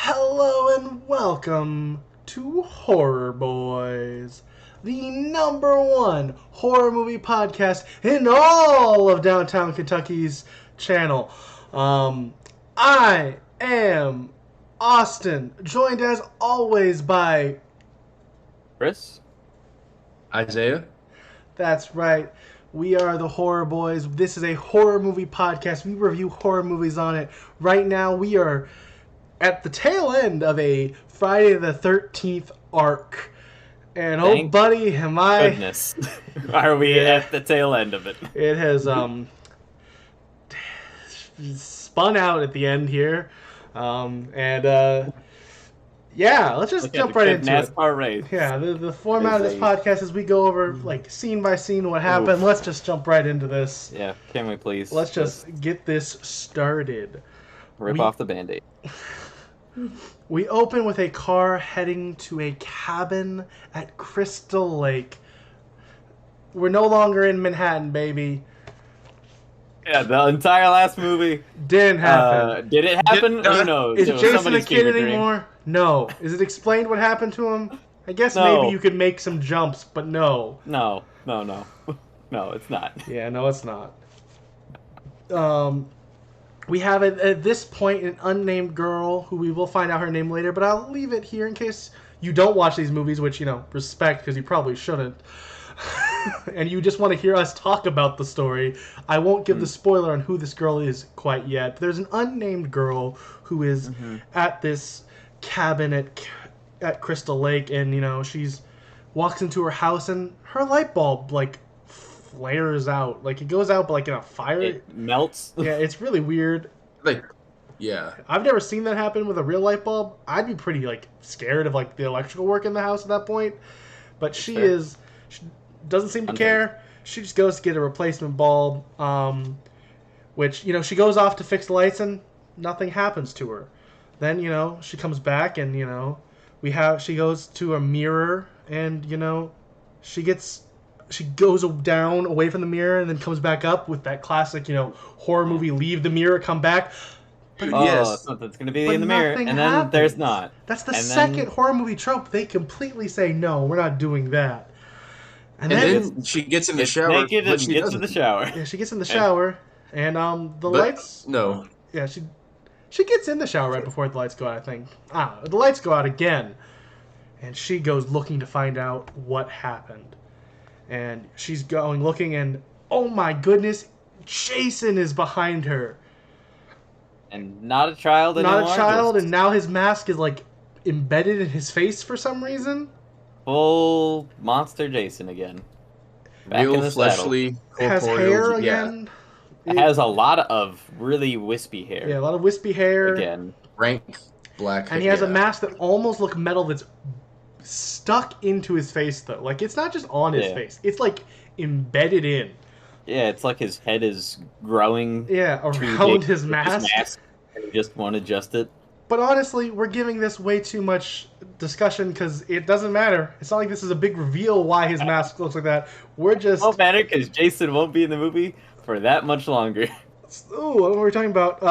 Hello and welcome to Horror Boys, the #1 horror movie podcast in all of downtown Kentucky's channel. I am Austin, joined as always by Chris? Isaiah? That's right. We are the Horror Boys. This is a horror movie podcast. We review horror movies on it. Right now, we are at the tail end of a Friday the 13th arc. And Thank buddy, am I... Goodness. Are we at the tail end of it? It has spun out at the end here. Yeah, let's just jump right into NASCAR it. race. Yeah, the format of this podcast is we go over like scene by scene what happened. Let's just jump right into this. Yeah, can we please? Let's just get this started. Rip off the Band-Aid. We open with a car heading to a cabin at Crystal Lake. We're no longer in Manhattan, baby. Yeah, the entire last movie Didn't happen. did it happen? Who knows? Is It was Jason a somebody's kid fever dream. anymore? No. Is it explained what happened to him? I guess No. maybe you could make some jumps, but no. No, no, it's not. Yeah, no, it's not. We have at this point an unnamed girl who we will find out her name later, but I'll leave it here in case you don't watch these movies, which, respect because you probably shouldn't. And you just want to hear us talk about the story. I won't give the spoiler on who this girl is quite yet. There's an unnamed girl who is at this cabin at Crystal Lake, and she's walks into her house and her light bulb flares out. Like it goes out, but in a fire. It melts. Yeah, it's really weird. Yeah. I've never seen that happen with a real light bulb. I'd be pretty scared of the electrical work in the house at that point. But she doesn't seem to care. She just goes to get a replacement bulb, which she goes off to fix the lights and nothing happens to her. Then she comes back and she goes to a mirror and she goes down away from the mirror and then comes back up with that classic horror movie leave the mirror come back. Dude, yes. Something's going to be in the mirror, and then there's not. That's the second horror movie trope. They completely say, no, we're not doing that. And then she gets in the shower. Naked and gets in the shower. Yeah, she gets in the shower, and lights... No. Yeah, she gets in the shower right before the lights go out, I think. The lights go out again, and she goes looking to find out what happened. And she's going looking, and oh my goodness, Jason is behind her. And not a child anymore. Not a child, and now his mask is embedded in his face for some reason. Full monster Jason again. Back in Real the fleshly, Has hair again. It has a lot of really wispy hair. Yeah, a lot of wispy hair. Again. Rank black. And he has a mask that almost looks metal that's stuck into his face, though. It's not just on his face. It's, embedded in. Yeah, it's like his head is growing. Yeah, around his mask. And you just want to adjust it. But honestly, we're giving this way too much discussion because it doesn't matter. It's not like this is a big reveal why his mask looks like that. We're just... It won't matter because Jason won't be in the movie for that much longer. Ooh, what were we talking about?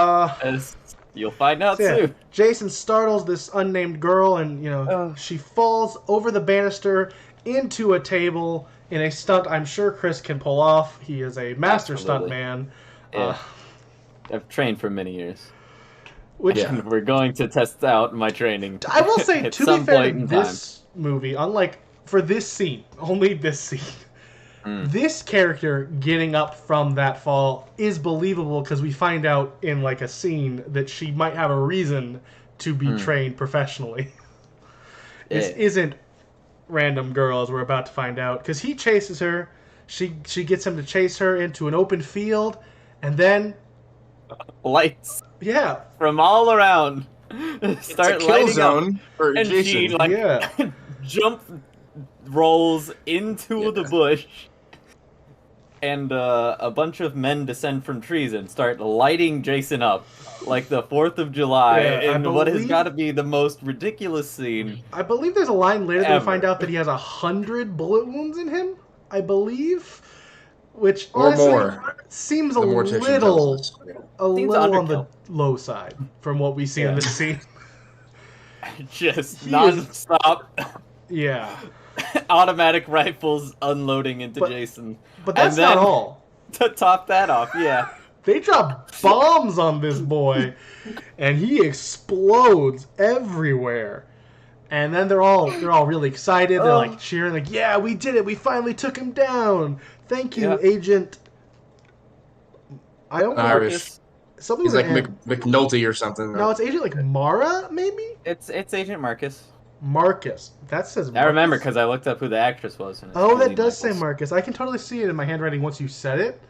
As you'll find out soon. Jason startles this unnamed girl and, she falls over the banister into a table in a stunt I'm sure Chris can pull off. He is a master stunt man. Yeah. I've trained for many years. Which we're going to test out my training. I will say, to be fair, in time. this movie, unlike for this scene, only this scene, this character getting up from that fall is believable because we find out in a scene that she might have a reason to be trained professionally. This isn't random girl, as we're about to find out, because he chases her. She gets him to chase her into an open field, and then lights. Yeah. From all around. Start lighting zone up. For and Jason. she jump rolls into the bush. And a bunch of men descend from trees and start lighting Jason up like the 4th of July in what has got to be the most ridiculous scene. I believe there's a line later that we find out that he has 100 bullet wounds in him, I believe. Which honestly seems a little on the low side from what we see in this scene. just non-stop. Yeah. Automatic rifles unloading into Jason. But that's not all. To top that off, yeah. They drop bombs on this boy, and he explodes everywhere. And then they're all really excited. They're like cheering, like, "Yeah, we did it! We finally took him down! Thank you, Agent." I don't know. Irish. Something. He's like McNulty or something. No, it's Agent like Mara, maybe. It's Agent Marcus. Marcus. That says. Marcus. I remember because I looked up who the actress was. And that does say Marcus. I can totally see it in my handwriting once you said it.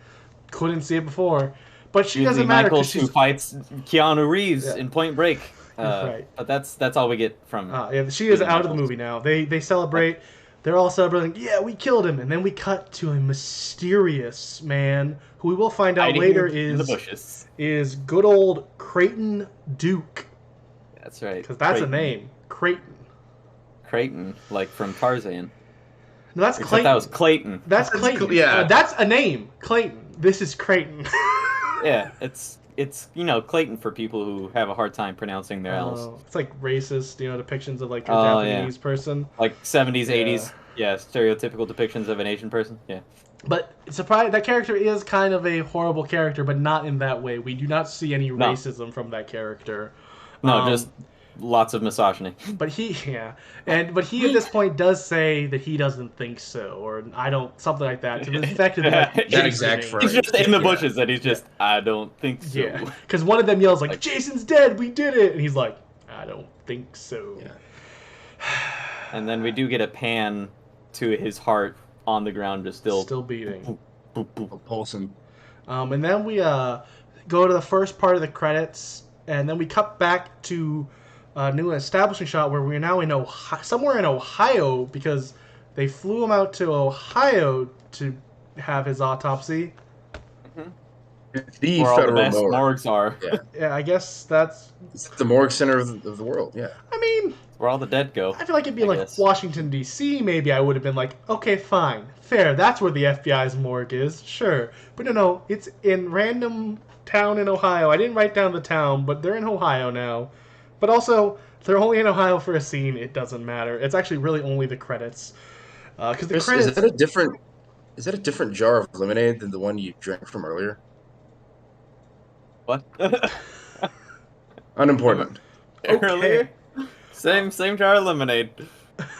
Couldn't see it before, but she doesn't matter because who fights Keanu Reeves in Point Break. Right. But that's all we get from. She is out of the movie now. They celebrate. They're all celebrating. Yeah, we killed him, and then we cut to a mysterious man who we will find out later is good old Creighton Duke. That's right. Because that's a name, Creighton. Creighton, like from Tarzan. No, that's Clayton. That was Clayton. That's Clayton. Yeah, that's a name, Clayton. This is Creighton. Yeah, it's Clayton for people who have a hard time pronouncing their L's. It's like racist, depictions of like a Japanese person. Like 70s, 80s, stereotypical depictions of an Asian person. Yeah. But surprise, that character is kind of a horrible character, but not in that way. We do not see any racism from that character. No, just lots of misogyny. But he at this point does say that he doesn't think so, or I don't, something like that, to the effect of that exact phrase. He's just in the bushes and he's just, I don't think so. Yeah, because one of them yells like, "Jason's dead, we did it," and he's like, "I don't think so." Yeah. And then we do get a pan to his heart on the ground, just still beating, pulsing. And then we go to the first part of the credits, and then we cut back to a new establishing shot where we're now in somewhere in Ohio, because they flew him out to Ohio to have his autopsy. The where federal all the best morgue. morgues are. Yeah, I guess it's the morgue center of the world. Yeah. I mean, where all the dead go. I feel like it'd be like Washington, D.C. Maybe I would have been like, okay, fine, fair. That's where the FBI's morgue is, sure. But no, it's in random town in Ohio. I didn't write down the town, but they're in Ohio now. But also, they're only in Ohio for a scene. It doesn't matter. It's actually really only the credits. Because the credits. Is that a different jar of lemonade than the one you drank from earlier? What? Unimportant. Earlier? Same jar of lemonade.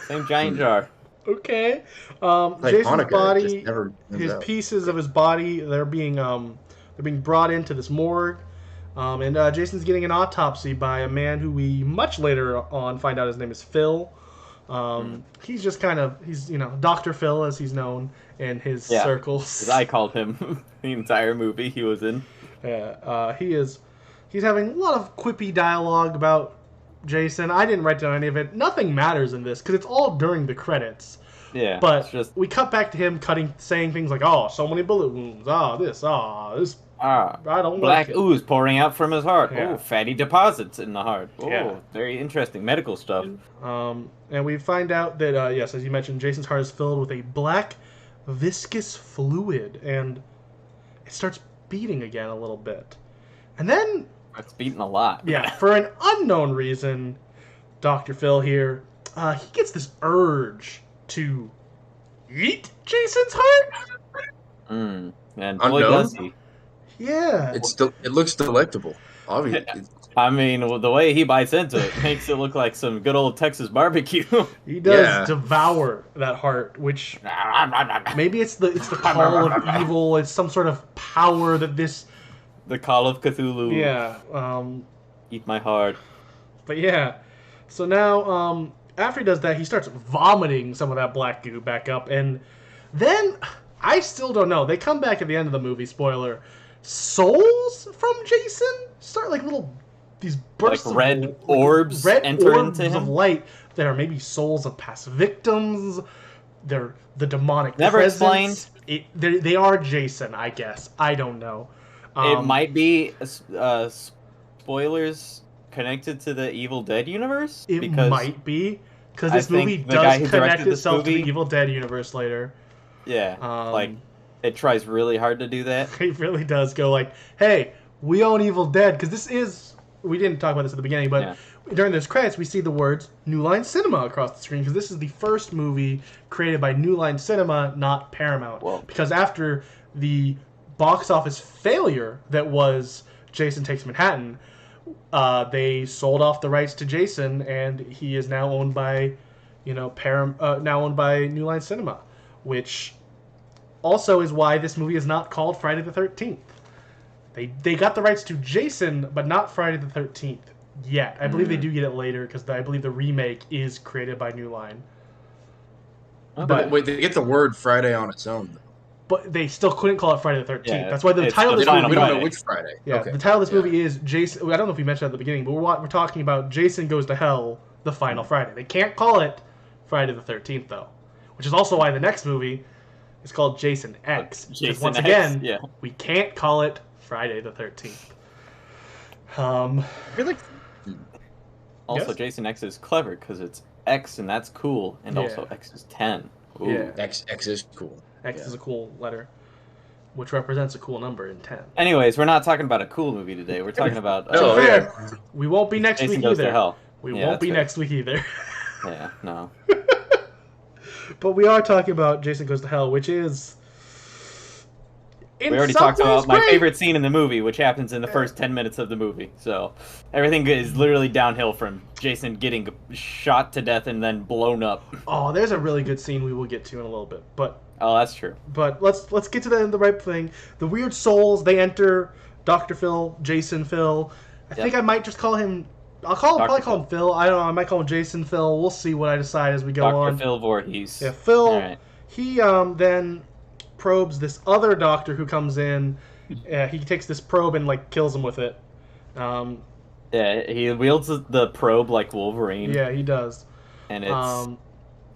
Same giant jar. Okay. Like Jason's Hanukkah, body, his pieces of his body, they're being brought into this morgue. And Jason's getting an autopsy by a man who we much later on find out his name is Phil. He's just he's Dr. Phil as he's known in his circles. As I called him the entire movie he was in. Yeah, he's having a lot of quippy dialogue about Jason. I didn't write down any of it. Nothing matters in this because it's all during the credits. Yeah, but we cut back to him saying things like, "Oh, so many bullet wounds. This. I don't black like ooze pouring out from his heart. Yeah. Oh, fatty deposits in the heart. Oh, yeah. Very interesting medical stuff." And we find out that yes, as you mentioned, Jason's heart is filled with a black, viscous fluid, and it starts beating again a little bit, and then it's beating a lot. Yeah, for an unknown reason, Dr. Phil here, he gets this urge to eat Jason's heart. And boy, Unknown? does he. Yeah. It looks delectable. Obviously. I mean, the way he bites into it makes it look like some good old Texas barbecue. He does devour that heart, which maybe it's the call of evil. It's some sort of power that this. The call of Cthulhu. Yeah. Eat my heart. But yeah, so now after he does that, he starts vomiting some of that black goo back up, and then I still don't know. They come back at the end of the movie. Spoiler. Souls from Jason start like these bursts like red orbs enter into him of light that are maybe souls of past victims. They're the demonic never presence. explained. They are Jason, I guess. I don't know. It might be spoilers connected to the Evil Dead universe. It might be because this movie does connect itself to the Evil Dead universe later. Yeah, like it tries really hard to do that. It really does go like, hey, we own Evil Dead, because this is we didn't talk about this at the beginning, but during those credits, we see the words New Line Cinema across the screen because this is the first movie created by New Line Cinema, not Paramount. Whoa. Because after the box office failure that was Jason Takes Manhattan, they sold off the rights to Jason, and he is now owned by, now owned by New Line Cinema, which also is why this movie is not called Friday the 13th. They got the rights to Jason, but not Friday the 13th yet. I believe they do get it later because I believe the remake is created by New Line. Okay. But wait, they get the word Friday on its own, though. But they still couldn't call it Friday the 13th. Yeah, That's why the title of this movie... We don't know which Friday. Yeah, okay. The title of this movie is Jason... I don't know if we mentioned at the beginning, but we're talking about Jason Goes to Hell, the final Friday. They can't call it Friday the 13th, though. Which is also why the next movie is called Jason X. Because once again, we can't call it Friday the 13th. I feel like... Also, Jason X is clever because it's X and that's cool, and also X is 10. Ooh. Yeah. X is cool. X is a cool letter, which represents a cool number in 10. Anyways, we're not talking about a cool movie today. We're talking about... We won't be next Jason week Goes either. To Hell. We won't be next week either. Yeah, no. But we are talking about Jason Goes to Hell, which is... We already talked about my favorite scene in the movie, which happens in the first 10 minutes of the movie. So everything is literally downhill from Jason getting shot to death and then blown up. Oh, there's a really good scene we will get to in a little bit. But that's true. But let's get to the right thing. The weird souls, they enter Dr. Phil, Jason Phil. I think I might just call him... probably call him Phil. I don't know. I might call him Jason Phil. We'll see what I decide as we go on. Dr. Phil Voorhees. Yeah, Phil. All right. He then probes this other doctor who comes in. He takes this probe and kills him with it. He wields the probe like Wolverine. Yeah, he does. And it's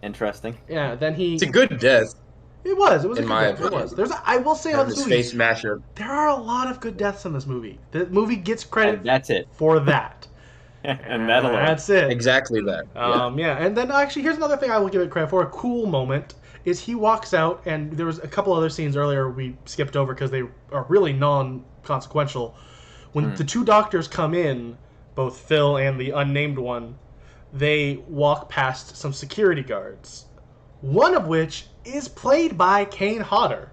interesting. Yeah, then It's a good death. It was. In my opinion. It was. I will say on this movie, face mashup. There are a lot of good deaths in this movie. The movie gets credit. And that's it. For that. And that alone. That's it. Exactly that. And then actually, here's another thing I will give it credit for. A cool moment is he walks out, and there was a couple other scenes earlier we skipped over because they are really non-consequential. When the two doctors come in, both Phil and the unnamed one, they walk past some security guards. One of which is played by Kane Hodder,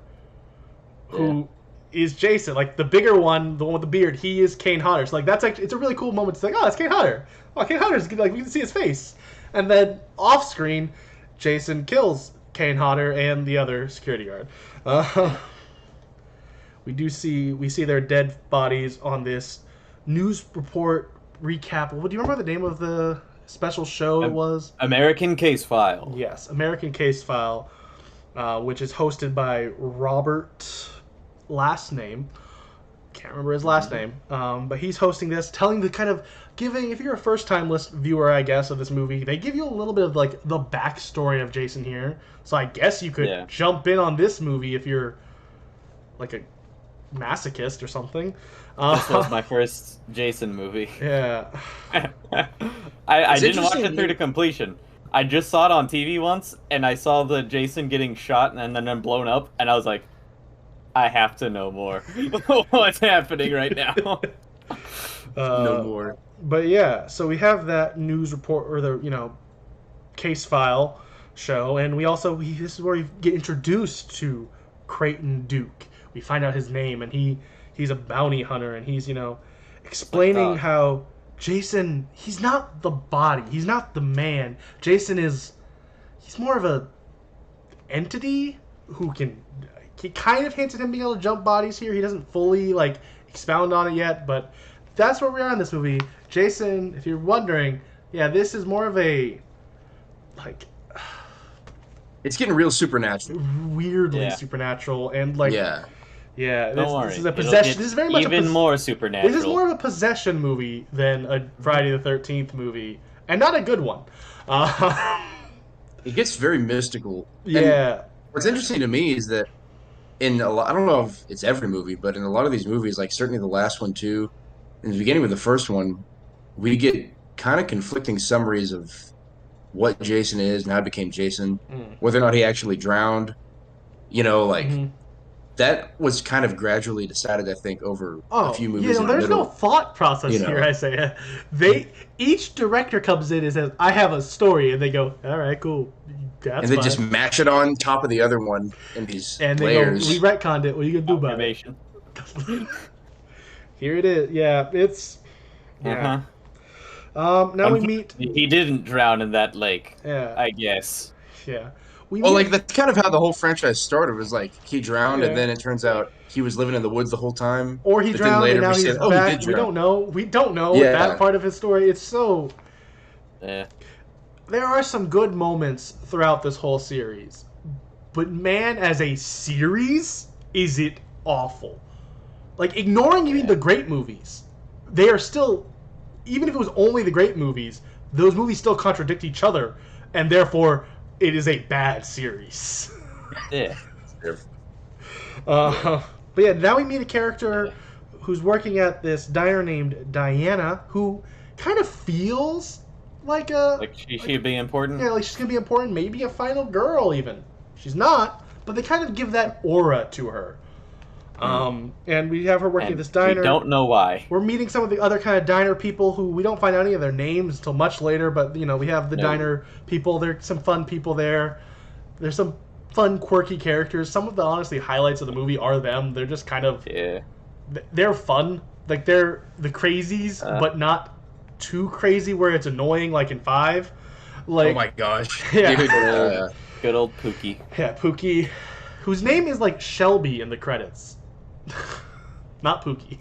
who is Jason. The bigger one, the one with the beard, he is Kane Hodder. So that's actually, it's a really cool moment to say, oh, that's Kane Hodder. Oh, Kane Hodder's we can see his face. And then off screen, Jason kills Kane Hodder and the other security guard. We see their dead bodies on this news report recap. Do you remember the name of the special show it was? American Case File. Yes, American Case File, which is hosted by Robert, last name. Can't remember his last name. But he's hosting this, telling if you're a first-time viewer, I guess, of this movie, they give you a little bit of the backstory of Jason here. So I guess you could jump in on this movie if you're a masochist or something. This was my first Jason movie. Yeah. I didn't watch it through to completion. I just saw it on TV once, and I saw the Jason getting shot and then blown up, and I was like, I have to know more. What's happening right now? No more. But yeah, so we have that news report or the case file show, and this is where we get introduced to Creighton Duke. We find out his name, and he's a bounty hunter, and he's explaining how Jason, he's not the body, he's not the man. Jason he's more of a entity who he kind of hints at him being able to jump bodies here. He doesn't fully expound on it yet, but that's where we are in this movie. Jason, if you're wondering, this is more of a it's getting real supernatural. Weirdly supernatural and Don't worry. This is a possession. This is very much more supernatural. This is more of a possession movie than a Friday the 13th movie, and not a good one. It gets very mystical. Yeah. And what's interesting to me is that in a lot, I don't know if it's every movie, but in a lot of these movies, certainly the last one too, in the beginning with the first one, we get kind of conflicting summaries of what Jason is and how it became Jason, whether or not he actually drowned. that was kind of gradually decided, I think, over a few movies in the there's middle. no thought process here, I say. Each director comes in and says, I have a story, and they go, all right, cool. That's and they fine. just match it on top of the other one in these and they layers. go, we retconned it. What are you going to do about it? Here it is. Yeah, it's... Yeah. Now we meet... He didn't drown in that lake, I guess. Yeah. Like, that's kind of how the whole franchise started, was like, he drowned, and then it turns out he was living in the woods the whole time. Or he drowned, later and now he's back. He did drown. We don't know that part of his story. It's so... Yeah. There are some good moments throughout this whole series. But man, as a series, is it awful. Like, ignoring even the great movies, they are still... Even if it was only the great movies, those movies still contradict each other, and therefore, it is a bad series. Yeah. But yeah, now we meet a character who's working at this diner named Diana, who kind of feels like a... Like she should be important? Yeah, like she's going to be important. Maybe a final girl, even. She's not, but they kind of give that aura to her. And we have her working at this diner. We don't know why. We're meeting some of the other kind of diner people who we don't find out any of their names until much later, but, you know, we have the diner people. There's some fun people there. There's some fun, quirky characters. Some of the, honestly, highlights of the movie are them. They're just kind of... Yeah. They're fun. Like, they're the crazies, but not too crazy where it's annoying, like in 5. Like, oh my gosh. Yeah. Dude, good old Pookie. Yeah, Pookie. Whose name is, like, Shelby in the credits. Not Pookie.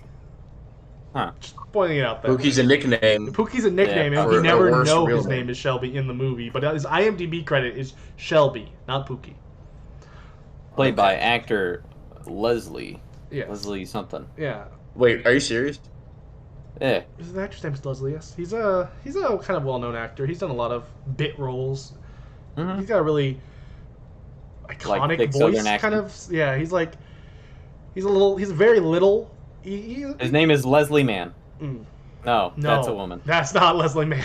Huh. Just pointing it out there. Pookie's a nickname. Pookie's a nickname, and we never know his name is Shelby in the movie, but his IMDb credit is Shelby, not Pookie. Played by actor Leslie. Yes. Leslie something. Yeah. Wait, are you serious? Yeah. His actor's name is Leslie, yes. He's a kind of well-known actor. He's done a lot of bit roles. Mm-hmm. He's got a really iconic like voice, kind of. Yeah, he's very little. His name is Leslie Mann. No, that's a woman. That's not Leslie Mann.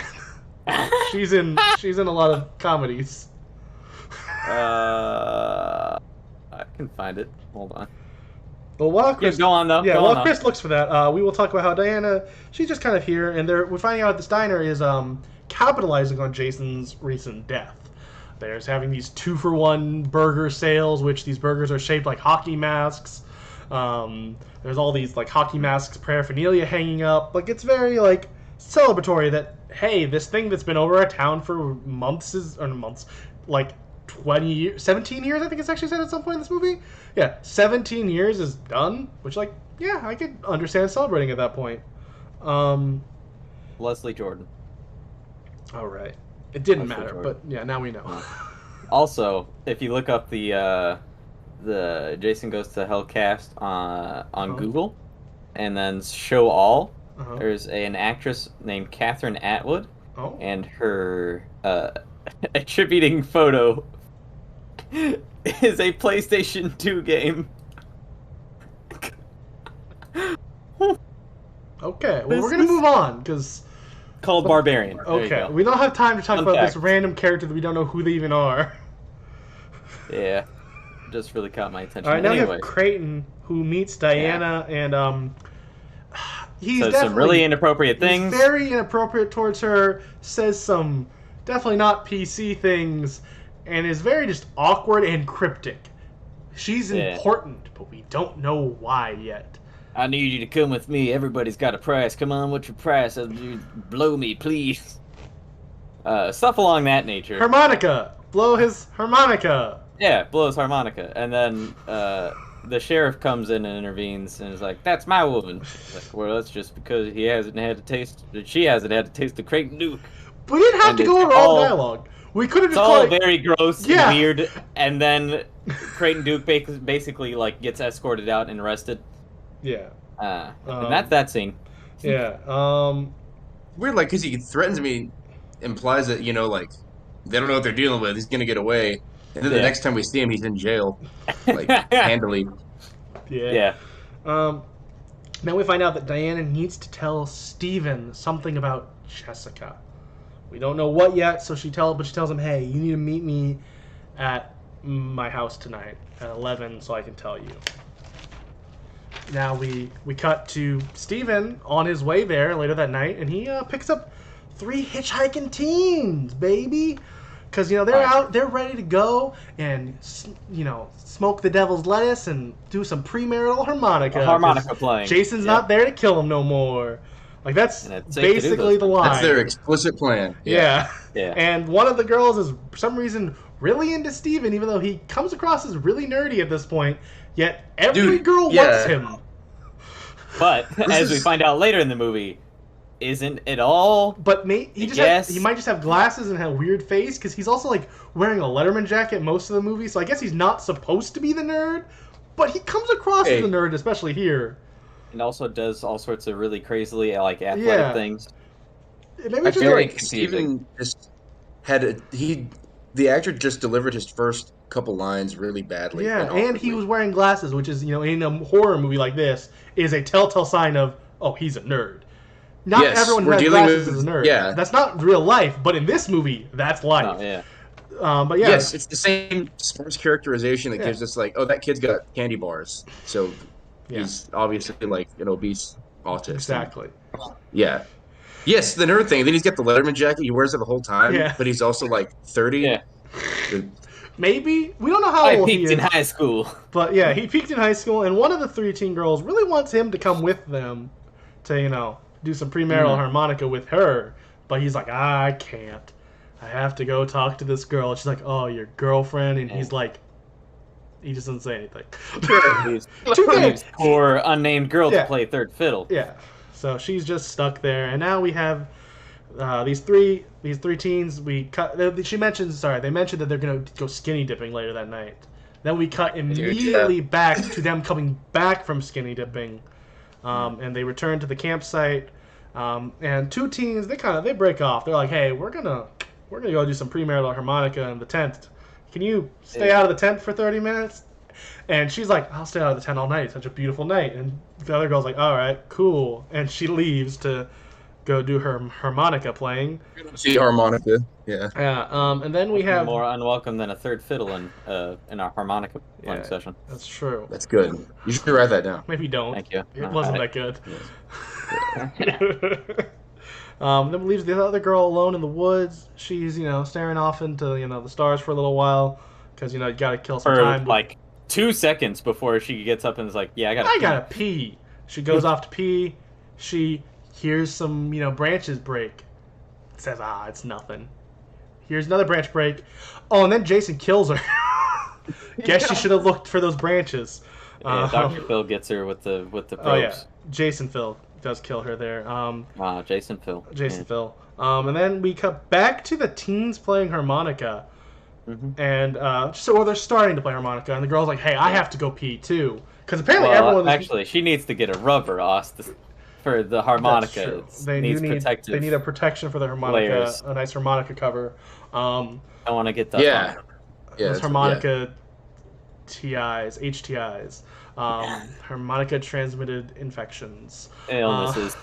she's in a lot of comedies. I can find it. Hold on. Well, while Chris, go on though. Yeah, while Chris looks for that, we will talk about how Diana, she's just kind of here, and we're finding out this diner is capitalizing on Jason's recent death. There's having these 2-for-1 burger sales, which these burgers are shaped like hockey masks. There's all these like hockey masks paraphernalia hanging up. Like, it's very like celebratory that, hey, this thing that's been over our town for months, like 20 years, 17 years, I think it's actually said at some point in this movie. Yeah, 17 years is done, which, like, yeah, I could understand celebrating at that point. Leslie Jordan. All right. It didn't matter, but yeah, now we know. Also, if you look up the Jason Goes to Hell cast on Google, and then show all, there's an actress named Catherine Atwood, and her attributing photo is a PlayStation 2 game. Okay, well, we're gonna move on because called Barbarian. Okay, we don't have time to talk about this random character that we don't know who they even are. Yeah, just really caught my attention. All right, now we have Creighton, who meets Diana, and he's says some really inappropriate things. He's very inappropriate towards her. Says some definitely not PC things, and is very just awkward and cryptic. She's important, but we don't know why yet. I need you to come with me. Everybody's got a price. Come on, what's your price? Blow me, please. Stuff along that nature. Harmonica! Blow his harmonica! Yeah, blow his harmonica. And then the sheriff comes in and intervenes and is like, that's my woman. Like, well, that's just because she hasn't had to taste the Creighton Duke. We didn't have to go over all dialogue. We could have just called it very gross and weird. And then Creighton Duke basically like gets escorted out and arrested. Yeah. And that's that scene. Yeah. Weird, like, because he threatens me, implies that, you know, like, they don't know what they're dealing with. He's going to get away. And then the next time we see him, he's in jail. Like, handily. Yeah. Now we find out that Diana needs to tell Steven something about Jessica. We don't know what yet, but she tells him, hey, you need to meet me at my house tonight at 11 so I can tell you. Now we cut to Steven on his way there later that night, and he picks up 3 hitchhiking teens, baby. Because, they're ready to go and, smoke the devil's lettuce and do some premarital harmonica. Harmonica playing. Jason's not there to kill him no more. Like, that's basically the line. That's their explicit plan. Yeah. Yeah. And one of the girls is, for some reason, really into Steven, even though he comes across as really nerdy at this point. Yet every girl wants him. But, as we find out later in the movie, isn't at all. But he might just have glasses and have a weird face, because he's also, like, wearing a Letterman jacket most of the movie, so I guess he's not supposed to be the nerd, but he comes across as a nerd, especially here. And also does all sorts of really crazily, like, athletic things. I feel like Steven just the actor just delivered his first couple lines really badly. Yeah, and he was wearing glasses, which is, in a horror movie like this, is a telltale sign of, he's a nerd. Not everyone who has glasses is a nerd. Yeah. That's not real life, but in this movie, that's life. Oh, yeah. But yeah. Yes, it's the same sparse characterization that gives us, like, that kid's got candy bars. So he's obviously, like, an obese autist. Exactly. Yeah. Yes, the nerd thing. Then he's got the Letterman jacket. He wears it the whole time. Yeah. But he's also, like, 30. Yeah. Maybe. We don't know how old he is. He peaked in high school. But, yeah, he peaked in high school, and one of the 3 teen girls really wants him to come with them to, do some premarital harmonica with her, but he's like, I can't. I have to go talk to this girl. And she's like, oh, your girlfriend? And he's like, he just doesn't say anything. He's poor unnamed girl to play third fiddle. Yeah. So she's just stuck there, and now we have these three teens. They mentioned that they're gonna go skinny dipping later that night. Then we cut immediately back to them coming back from skinny dipping. And they return to the campsite, and 2 teens they break off. They're like, "Hey, we're gonna go do some premarital harmonica in the tent. Can you stay out of the tent for 30 minutes?" And she's like, "I'll stay out of the tent all night. It's such a beautiful night." And the other girl's like, "All right, cool." And she leaves to go do her harmonica playing. See harmonica, yeah. Yeah. And then we have more unwelcome than a third fiddle in our harmonica playing session. That's true. That's good. You should write that down. Maybe don't. Thank you. It wasn't that good. Then leaves the other girl alone in the woods. She's staring off into the stars for a little while because you gotta kill some time. Like 2 seconds before she gets up and is like, "Yeah, I gotta pee." She goes off to pee. She hears some branches break. Says, it's nothing. Here's another branch break. Oh, and then Jason kills her. Guess she should have looked for those branches. Yeah, Dr. Phil gets her with the probes. Oh yeah, Jason Phil does kill her there. Jason Phil. Phil. And then we cut back to the teens playing harmonica. Mm-hmm. And so they're starting to play harmonica, and the girl's like, "Hey, I have to go pee too," because apparently everyone. Actually, she needs to get a rubber for the harmonica. They need a protection for the harmonica, a nice harmonica cover. I want to get that. Yeah. Those harmonica HTIs, harmonica transmitted infections, illnesses.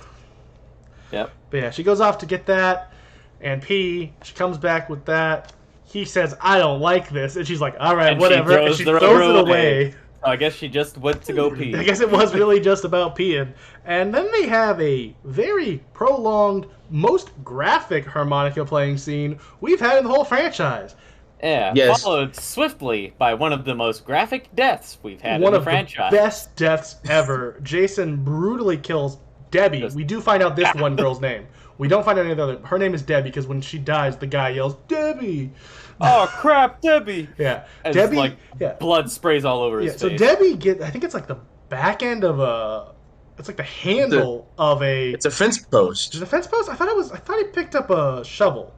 Yep. But yeah, she goes off to get that and pee. She comes back with that. He says, "I don't like this," and she's like, "All right, whatever." And she throws it away. I guess she just went to go pee. I guess it was really just about peeing. And then they have a very prolonged, most graphic harmonica playing scene we've had in the whole franchise. Yeah, followed swiftly by one of the most graphic deaths we've had in the franchise. One of the best deaths ever. Jason brutally kills Debbie. We do find out this one girl's name. We don't find out any other. Her name is Debbie because when she dies, the guy yells, "Debbie!" Oh crap, Debbie! Yeah, as Debbie. Blood sprays all over his face. So Debbie I think it's like the back end of a. It's like the handle of a. It's a fence post. Is it a fence post? I thought he picked up a shovel.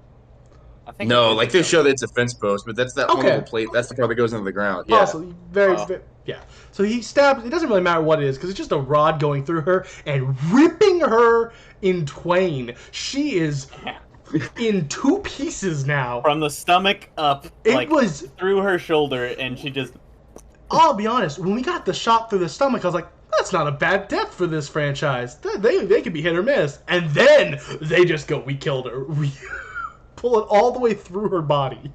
I think like they show that it's a fence post, but that's that one little plate. That's the part that goes into the ground. Yeah. Possibly. Very. Yeah. So he stabs. It doesn't really matter what it is because it's just a rod going through her and ripping her in twain. She is in 2 pieces now. From the stomach up. It was through her shoulder, and she just. I'll be honest. When we got the shot through the stomach, I was like, "That's not a bad death for this franchise. They could be hit or miss." And then they just go, "We killed her." We pull it all the way through her body.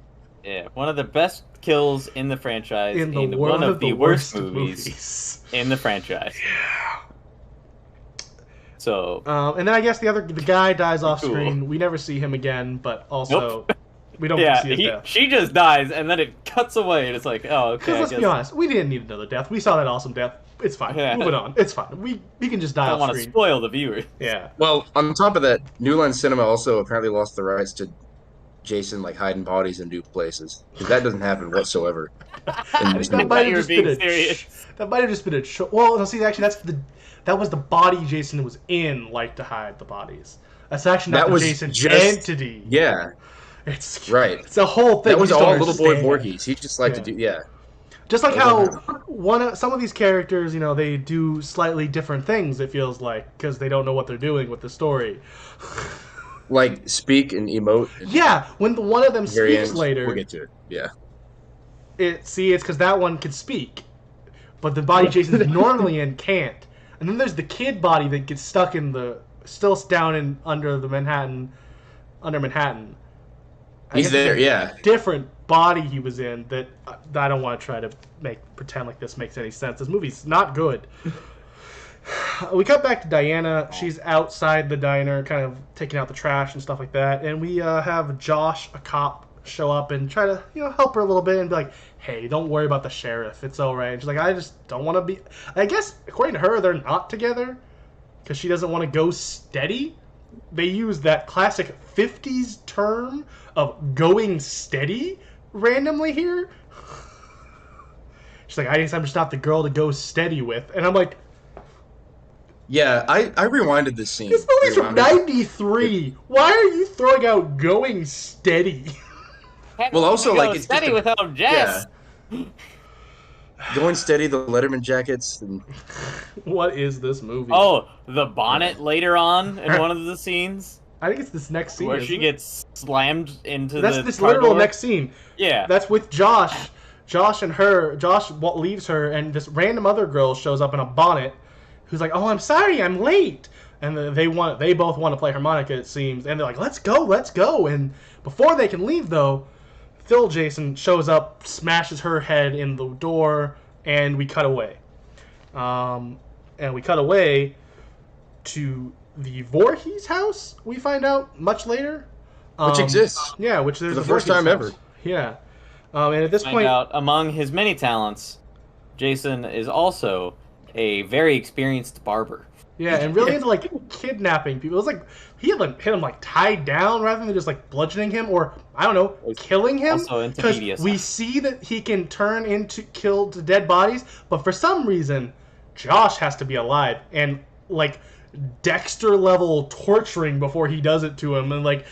Yeah, one of the best kills in the franchise In one of the worst movies in the franchise. Yeah. So, and then I guess the guy dies off Cool. screen. We never see him again, but also Nope. we don't yeah, see his death. she just dies, and then it cuts away, and it's like, oh, okay. Because let's be honest, we didn't need another death. We saw that awesome death. It's fine. Yeah. Moving on. It's fine. He can just die I don't off want to screen. spoil the viewer. Yeah. Well, on top of that, New Line Cinema also apparently lost the rights to Jason like hiding bodies in new places. Because that doesn't happen whatsoever. In this That movie. might you have were just been being serious. That might have just been a well. No, see, actually, that was the body Jason was in, like to hide the bodies. That's actually not That the was Jason just- entity. Yeah, It's right. It's a whole thing. That was We just all don't little boy understand. Voorhees. He just liked to do, yeah. Just like That how was some of these characters, they do slightly different things. It feels like because they don't know what they're doing with the story. Like speak and emote. And Yeah, when one of them very speaks end, later, we'll get to it. Yeah. it's because that one can speak, but the body Jason's normally in can't. And then there's the kid body that gets stuck still down under Manhattan. I He's guess there, it's a yeah. different body he was in that I don't want to try to pretend like this makes any sense. This movie's not good. We cut back to Diana. She's outside the diner, kind of taking out the trash and stuff like that. And we have Josh, a cop, show up and try to help her a little bit and be like, hey, don't worry about the sheriff. It's all right. And she's like, I just don't want to be... I guess, according to her, they're not together because she doesn't want to go steady. They use that classic 50s term of going steady randomly here. She's like, I guess I'm just not the girl to go steady with. And I'm like... Yeah, I rewinded this scene. This movie's from 93. Why are you throwing out going steady? Well, also, like, it's steady just without Jess. Yeah. Going steady, the Letterman jackets. And... What is this movie? Oh, the bonnet later on in one of the scenes I think it's this next scene. where isn't she it? gets slammed into That's the this car literal door. next scene. Yeah. That's with Josh. Josh and her. Josh leaves her, and this random other girl shows up in a bonnet, who's like, "Oh, I'm sorry, I'm late." And they both want to play harmonica, it seems, and they're like, "Let's go." And before they can leave, though, Phil Jason shows up, smashes her head in the door, and we cut away. And we cut away to the Voorhees house. We find out much later, Which exists. Yeah, which there's For the a first Voorhees time house. ever. Yeah, and at this Find point, out among his many talents, Jason is also a very experienced barber. yeah, and really into like kidnapping people. It was like he had hit him like tied down rather than just like bludgeoning him or I don't know, killing him. Also into Because BDSM. we see that he can turn into kill to dead bodies, but for some reason, Josh has to be alive and like Dexter level torturing before he does it to him and like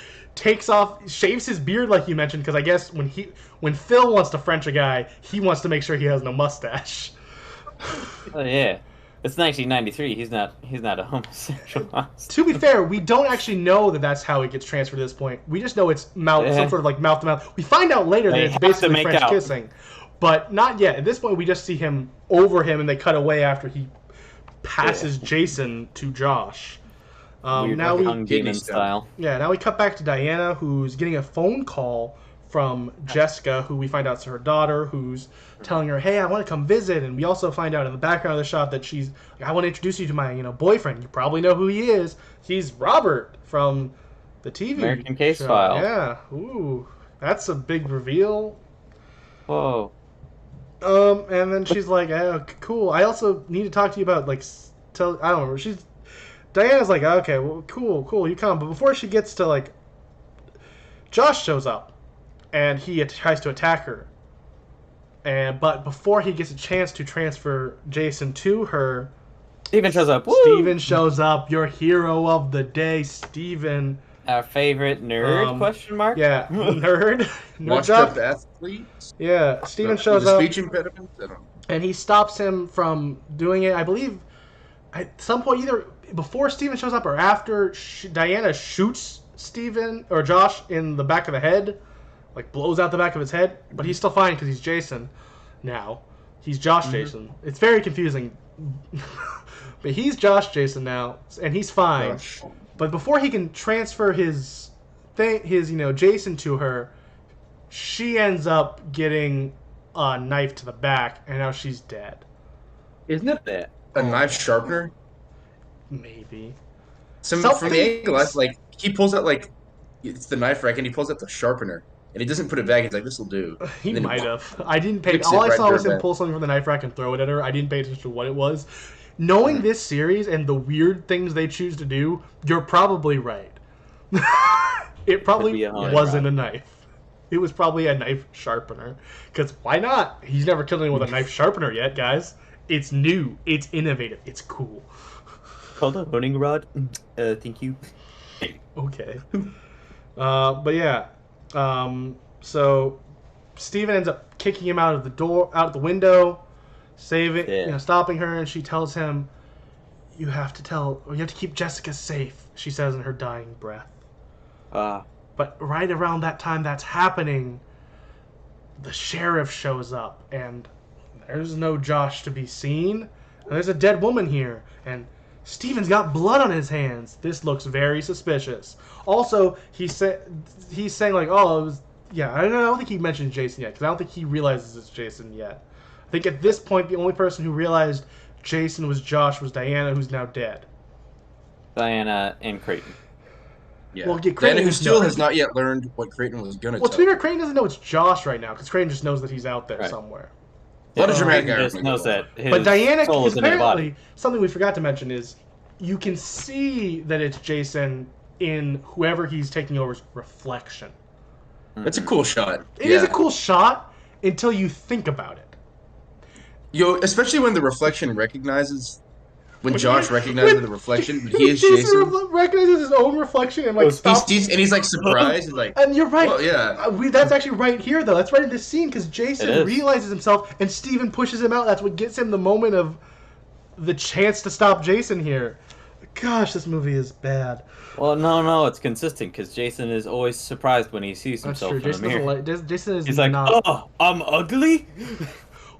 shaves his beard like you mentioned because I guess when Phil wants to French a guy, he wants to make sure he has no mustache. Oh yeah, it's 1993. He's not a homosexual. To be fair, we don't actually know that that's how it gets transferred to this point. We just know it's some sort of like mouth to mouth. We find out later that They it's have to basically make French out. kissing, but not yet. At this point, we just see him over him, and they cut away after he passes Jason to Josh. Weird Now Hung we Demon stuff. style. now we cut back to Diana, who's getting a phone call from Jessica, who we find out is her daughter, who's telling her, "Hey, I want to come visit." And we also find out in the background of the shot that she's like, "I want to introduce you to my boyfriend. You probably know who he is. He's Robert from the TV American Case show." File. Yeah, ooh, that's a big reveal. Whoa. And then she's like, "Oh, cool. I also need to talk to you about like I don't remember." Diana's like, "Okay, well, cool, you come." But before she gets to like, Josh shows up, and he tries to attack her. But before he gets a chance to transfer Jason to her, Steven shows up. Woo! Steven shows up. Your hero of the day, Steven. Our favorite nerd? Question mark. Yeah, nerd. Washed job. up athletes. Yeah, Steven With shows a up. speech impediment. I don't know. And he stops him from doing it. I believe at some point, either before Steven shows up or after, Diana shoots Steven or Josh in the back of the head, like blows out the back of his head. But he's still fine because he's Jason now. He's Josh Jason. It's very confusing. But he's Josh Jason now, and he's fine. But before he can transfer his Jason to her, she ends up getting a knife to the back, and now she's dead. Isn't it a knife sharpener? Maybe. From the angle, like he pulls out like it's the knife rack, and he pulls out the sharpener, and he doesn't put it back. He's like, "This will do." He might have. I didn't pay. All I saw was him pull something from the knife rack and throw it at her. I didn't pay attention to what it was. Knowing this series and the weird things they choose to do, you're probably right. It probably wasn't a knife. It was probably a knife sharpener. Because why not? He's never killed anyone with a knife sharpener yet, guys. It's new. It's innovative. It's cool. Called a honing rod. Thank you. Okay. But yeah. So Steven ends up kicking him out of the window, stopping her, and she tells him, you have to keep Jessica safe, she says in her dying breath. But right around that time that's happening, the sheriff shows up, and there's no Josh to be seen. And there's a dead woman here, and Steven's got blood on his hands. This looks very suspicious. Also, he's saying like, oh, it was, yeah, I don't think he mentioned Jason yet, because I don't think he realizes it's Jason yet. I think at this point, the only person who realized Jason was Josh was Diana, who's now dead. Diana and Creighton. Yeah. Well, Diana, who still has not yet learned what Creighton was going to tell. Well, to be fair, Creighton doesn't know it's Josh right now, because Creighton just knows that he's out there somewhere. A lot of dramatic just knows that his but Diana, soul is in her body. Something we forgot to mention is you can see that it's Jason in whoever he's taking over's reflection. That's a cool shot. It is a cool shot until you think about it. Especially when the reflection recognizes, when Josh recognizes the reflection, but he is Jason. Recognizes his own reflection and like stops. And he's like surprised. He's like, and you're right. Well, yeah. That's actually right here, though. That's right in this scene because Jason realizes himself and Steven pushes him out. That's what gets him the moment of the chance to stop Jason here. Gosh, this movie is bad. Well, no, it's consistent because Jason is always surprised when he sees himself in the mirror. Jason is He's like, oh, I'm ugly?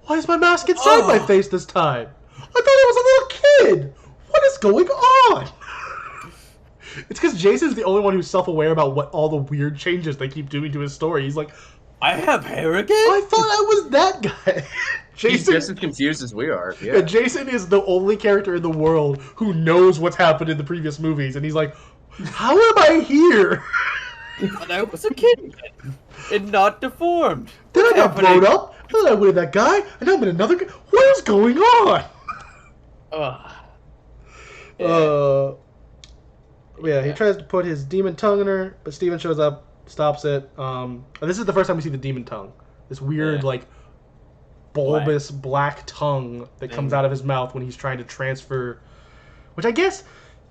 Why is my mask inside my face this time? I thought I was a little kid. What is going on? It's because Jason's the only one who's self-aware about what all the weird changes they keep doing to his story. He's like, I have hair again? I thought I was that guy. Jason, he's just as confused as we are. Yeah. Jason is the only character in the world who knows what's happened in the previous movies, and he's like, how am I here? But I was a kid and not deformed. Then I got blown up. Then I went that guy, and I'm in another guy. What is going on? Yeah, he tries to put his demon tongue in her, but Steven shows up, stops it. This is the first time we see the demon tongue. This weird, like, bulbous black tongue that comes out of his mouth when he's trying to transfer, which I guess...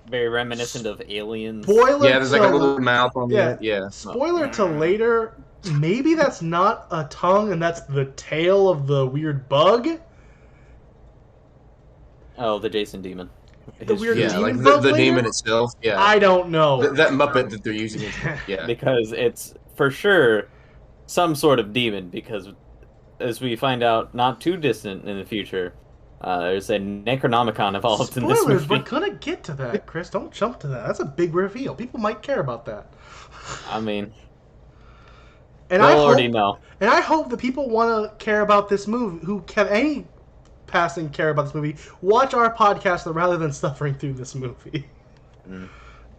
Very reminiscent of aliens. There's like a little mouth on it. Yeah. Spoiler to later, maybe that's not a tongue and that's the tail of the weird bug. Oh, the Jason demon. The weird demon like bug the later? demon itself. Yeah. I don't know. That Muppet that they're using. Yeah. Because it's for sure some sort of demon. Because as we find out, not too distant in the future, there's a Necronomicon involved in this movie. We're gonna get to that, Chris. Don't jump to that. That's a big reveal. People might care about that. I mean, and I already know. And I hope that people want to care about this movie, who have any passing care about this movie, watch our podcast rather than suffering through this movie.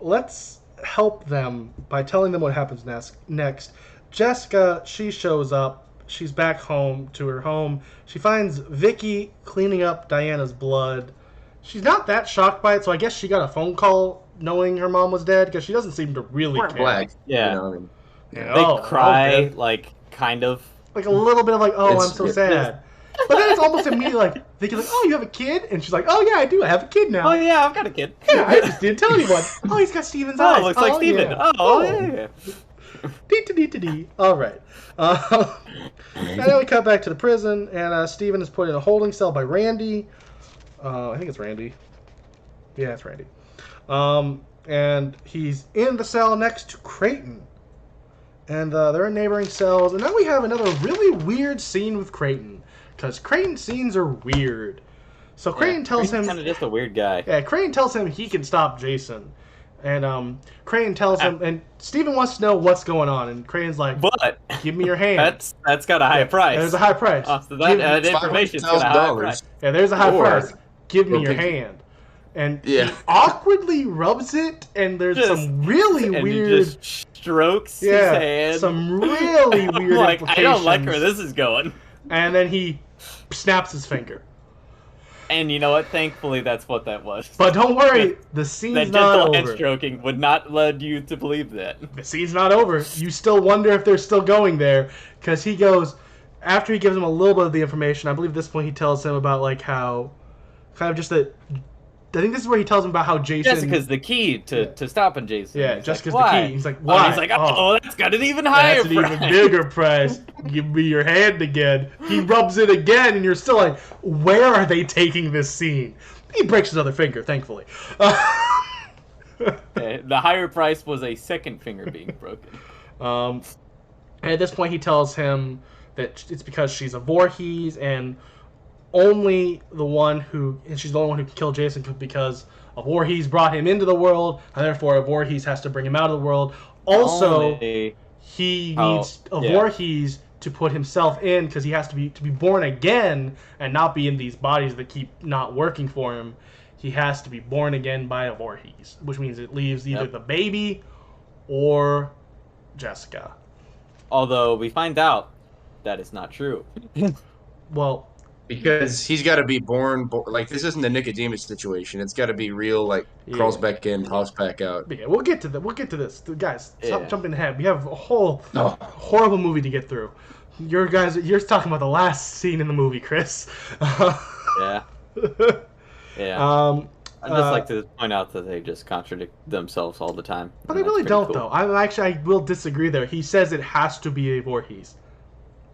Let's help them by telling them what happens next. Jessica, she shows up. She's back home to her home. She finds Vicky cleaning up Diana's blood. She's not that shocked by it, so I guess she got a phone call knowing her mom was dead because she doesn't seem to really care. Black. Yeah. You know, I mean, they cry, like, kind of. Like a little bit of like, oh, I'm so sad. But then it's almost immediately like, Vicky's like, oh, you have a kid? And she's like, oh, yeah, I do. I have a kid now. Oh, yeah, I've got a kid. Yeah, I just didn't tell anyone. Oh, he's got Steven's eyes. Oh, looks like Steven. Yeah. Oh, yeah. Dee-dee-dee-dee-dee. All right. And then we cut back to the prison, and Steven is put in a holding cell by Randy. I think it's Randy. Yeah, it's Randy. And he's in the cell next to Creighton. And they're in neighboring cells. And then we have another really weird scene with Creighton. Because Creighton's scenes are weird. So Creighton tells him... He's kind of just a weird guy. Yeah, Creighton tells him he can stop Jason. And Crane tells him, and Steven wants to know what's going on, and Crane's like, but give me your hand. That's got a high price. There's a high price. So that information's got a high price. Yeah, there's a high price. Give me your hand. And he awkwardly rubs it, and there's some really weird... He just strokes his hand. Some really weird implications. I don't like where this is going. And then he snaps his finger. And you know what? Thankfully, that's what that was. But don't worry, the scene's not over. That gentle hand stroking would not lead you to believe that. The scene's not over. You still wonder if they're still going there, because he goes, after he gives him a little bit of the information, I believe at this point he tells him about, like, how, kind of just that, I think this is where he tells him about how Jason... Jessica's the key to stopping Jason. Yeah, Jessica's the key. He's like, why? And he's like, oh, that's got an even higher price. That's an even bigger price. Give me your hand again. He rubs it again, and you're still like, where are they taking this scene? He breaks his other finger, thankfully. The higher price was a second finger being broken. And at this point, he tells him that it's because she's a Voorhees, and only the one who, and she's the only one who can kill Jason because a Voorhees brought him into the world, and therefore a Voorhees has to bring him out of the world. Also, he needs a Voorhees to put himself in, because he has to be born again and not be in these bodies that keep not working for him. He has to be born again by a Voorhees, which means it leaves either the baby or Jessica. Although we find out that is not true. Well, because he's got to be born, like, this isn't the Nicodemus situation. It's got to be real, like, crawls back in, pops back out. Yeah, we'll get to this. Guys, stop jumping ahead. We have a whole horrible movie to get through. You're talking about the last scene in the movie, Chris. Yeah. I'd just like to point out that they just contradict themselves all the time. But they really don't, though. I will disagree there. He says it has to be a Voorhees.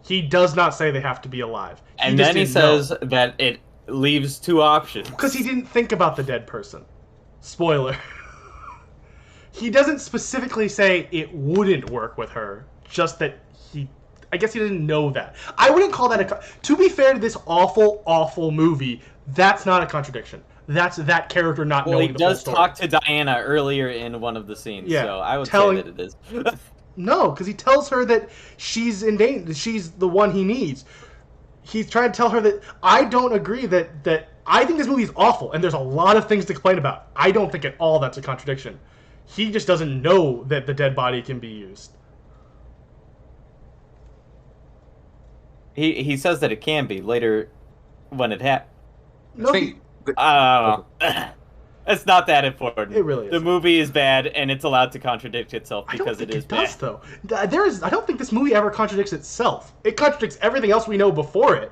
He does not say they have to be alive. And then he says that it leaves two options. Because he didn't think about the dead person. Spoiler. He doesn't specifically say it wouldn't work with her. Just that I guess he didn't know that. I wouldn't call that to be fair to this awful, awful movie, that's not a contradiction. That's that character not knowing the whole story. Well, he does talk to Diana earlier in one of the scenes, so I would say that it is. No, because he tells her that she's in danger. She's the one he needs. He's trying to tell her that I don't agree that I think this movie is awful, and there's a lot of things to complain about. I don't think at all that's a contradiction. He just doesn't know that the dead body can be used. He says that it can be later when it happens. No, I don't know. It's not that important. It really is. The movie is bad, and it's allowed to contradict itself because it is bad. I don't think it does, though. I don't think this movie ever contradicts itself. It contradicts everything else we know before it.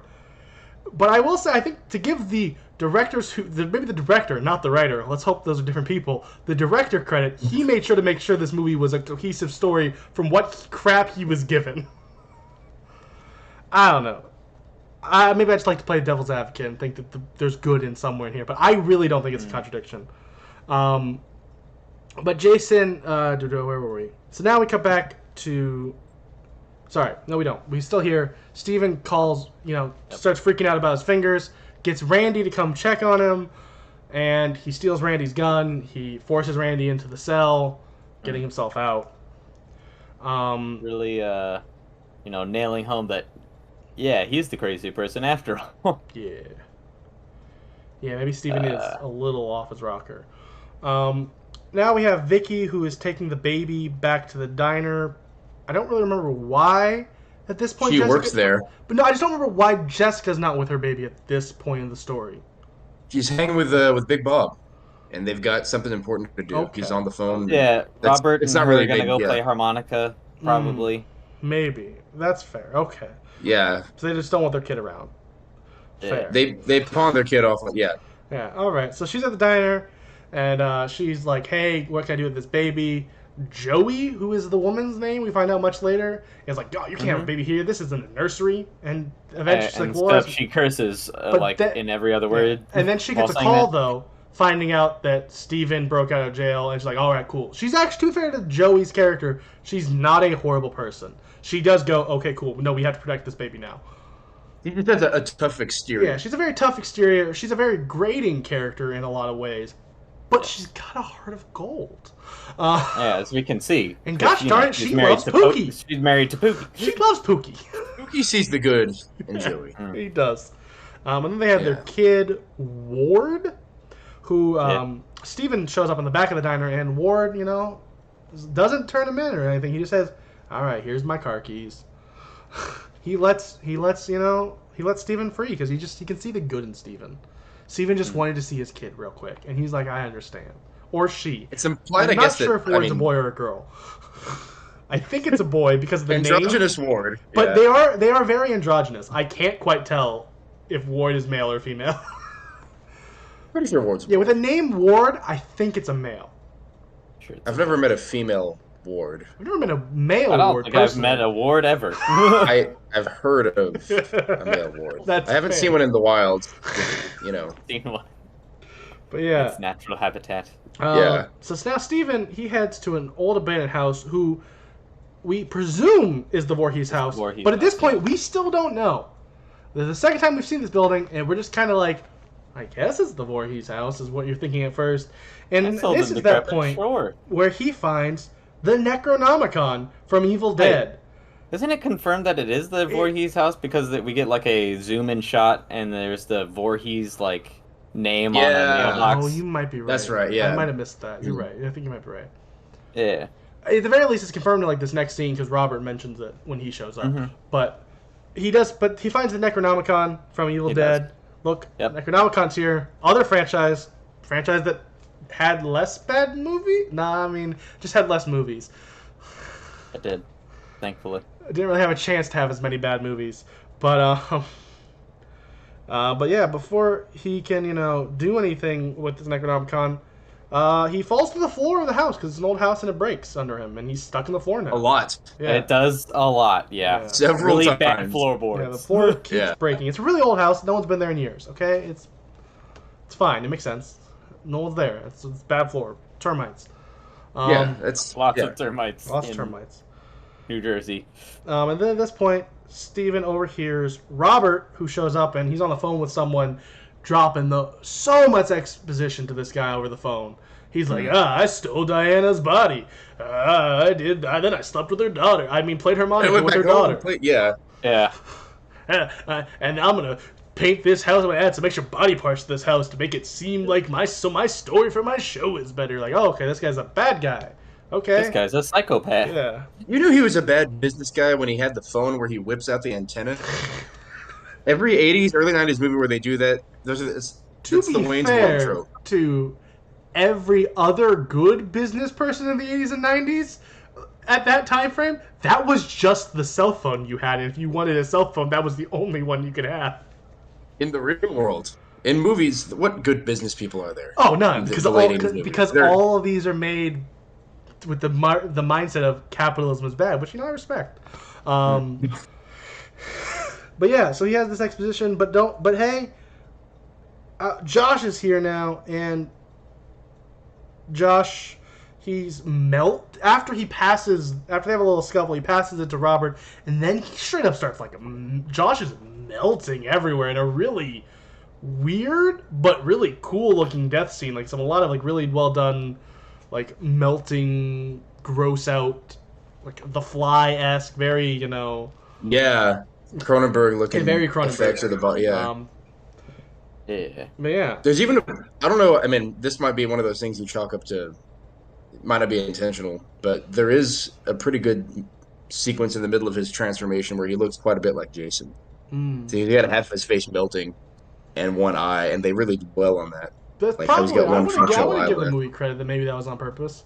But I will say, I think to give the directors maybe the director, not the writer, let's hope those are different people, the director credit, he made sure to make sure this movie was a cohesive story from what crap he was given. I don't know. Maybe I just like to play devil's advocate and think that there's good in somewhere in here, but I really don't think it's a contradiction. But Jason, where were we? So now we come back to... Sorry, no we don't. We still hear Steven calls, starts freaking out about his fingers, gets Randy to come check on him, and he steals Randy's gun. He forces Randy into the cell, getting himself out. Really, nailing home that, yeah, he's the crazy person after all. Yeah, maybe Steven is a little off his rocker. Now we have Vicky, who is taking the baby back to the diner. I don't really remember why at this point. She works there. But no, I just don't remember why Jessica's not with her baby at this point in the story. She's hanging with Big Bob, and they've got something important to do. Okay. He's on the phone. Yeah, Robert and her are going to go play harmonica, probably. Maybe. That's fair. Okay. Yeah. So they just don't want their kid around. Fair. They pawn their kid off. Yeah. Yeah, all right. So she's at the diner, and she's like, hey, what can I do with this baby? Joey, who is the woman's name, we find out much later, is like, oh, you can't have a baby here. This isn't a nursery. And eventually she's like, well, she curses in every other word. And then she gets a call, though, finding out that Steven broke out of jail, and she's like, all right, cool. She's actually, to be fair to Joey's character, she's not a horrible person. She does go, okay, cool. No, we have to protect this baby now. She just has a tough exterior. Yeah, she's a very tough exterior. She's a very grating character in a lot of ways. but she's got a heart of gold. Yeah, as we can see. And gosh darn it, she loves Pookie. She's married to Pookie. She loves Pookie. Pookie sees the good in Joey. He does. And then they have their kid, Ward, who Steven shows up in the back of the diner, and Ward, doesn't turn him in or anything. He just says, "All right, here's my car keys." He lets Steven free because he can see the good in Steven. Steven just wanted to see his kid real quick, and he's like, "I understand." Or she. It's implied, I'm not sure if Ward's a boy or a girl. I think it's a boy because of the androgynous name. Ward. But they are very androgynous. I can't quite tell if Ward is male or female. Pretty sure Ward's a boy. Yeah, with the name Ward, I think it's a male. Sure, I've never met a female Ward. I've never met a male Ward. I don't think I've met a Ward ever. I've heard of a male Ward. I haven't seen one in the wild. Seen one. But yeah, it's natural habitat. So now Steven, he heads to an old abandoned house who we presume is the Voorhees house. But at this point, we still don't know. This is the second time we've seen this building, and we're just kind of like, I guess it's the Voorhees house, is what you're thinking at first. And this is that point where he finds the Necronomicon from Evil Dead. Isn't it confirmed that it is the Voorhees house because we get like a zoom-in shot and there's the Voorhees name on the mailbox? Oh, you might be right. That's right, yeah. I might have missed that. You're right. I think you might be right. Yeah. At the very least, it's confirmed in this next scene because Robert mentions it when he shows up. Mm-hmm. But he finds the Necronomicon from Evil Dead. Look, Necronomicon's here. Other franchise that had less bad movie? Just had less movies. It did, thankfully. I didn't really have a chance to have as many bad movies. But yeah, before he can, do anything with this Necronomicon, he falls to the floor of the house because it's an old house and it breaks under him, and he's stuck in the floor now. A lot. Yeah. It does a lot, yeah. Several really times. Bad floorboards. Yeah, the floor keeps breaking. It's a really old house. No one's been there in years, okay? It's fine. It makes sense. No one's there. It's bad floor. Termites. It's lots of termites. Lots of termites. New Jersey. And then at this point, Steven overhears Robert, who shows up, and he's on the phone with someone, dropping so much exposition to this guy over the phone. He's like, I stole Diana's body. I did. Then I slept with her daughter. Played harmonica with her daughter. Yeah. And I'm going to paint this house. I'm going to add some extra body parts to this house to make it seem like my story for my show is better. Like, okay, this guy's a bad guy. Okay. This guy's a psychopath. Yeah. You knew he was a bad business guy when he had the phone where he whips out the antenna? Every 80s, early 90s movie where they do that, it's the Wayne's World trope. To every other good business person in the 80s and 90s at that time frame, that was just the cell phone you had. And if you wanted a cell phone, that was the only one you could have. In the real world. In movies, what good business people are there? Oh, none. Because all of these are made with the mindset of capitalism is bad, which I respect. But yeah, so he has this exposition, but hey, Josh is here now, and Josh, after they have a little scuffle, he passes it to Robert, and then he straight up starts Josh is melting everywhere in a really weird but really cool looking death scene, a lot of really well done melting, gross out, The Fly-esque, very, Yeah, Cronenberg looking very Cronenberg effects of the body, yeah. Yeah. But yeah. There's even, I don't know, this might be one of those things you chalk up to, might not be intentional, but there is a pretty good sequence in the middle of his transformation where he looks quite a bit like Jason. So he had half his face melting and one eye, and they really did on that. That's probably, I want to give the movie credit that maybe that was on purpose.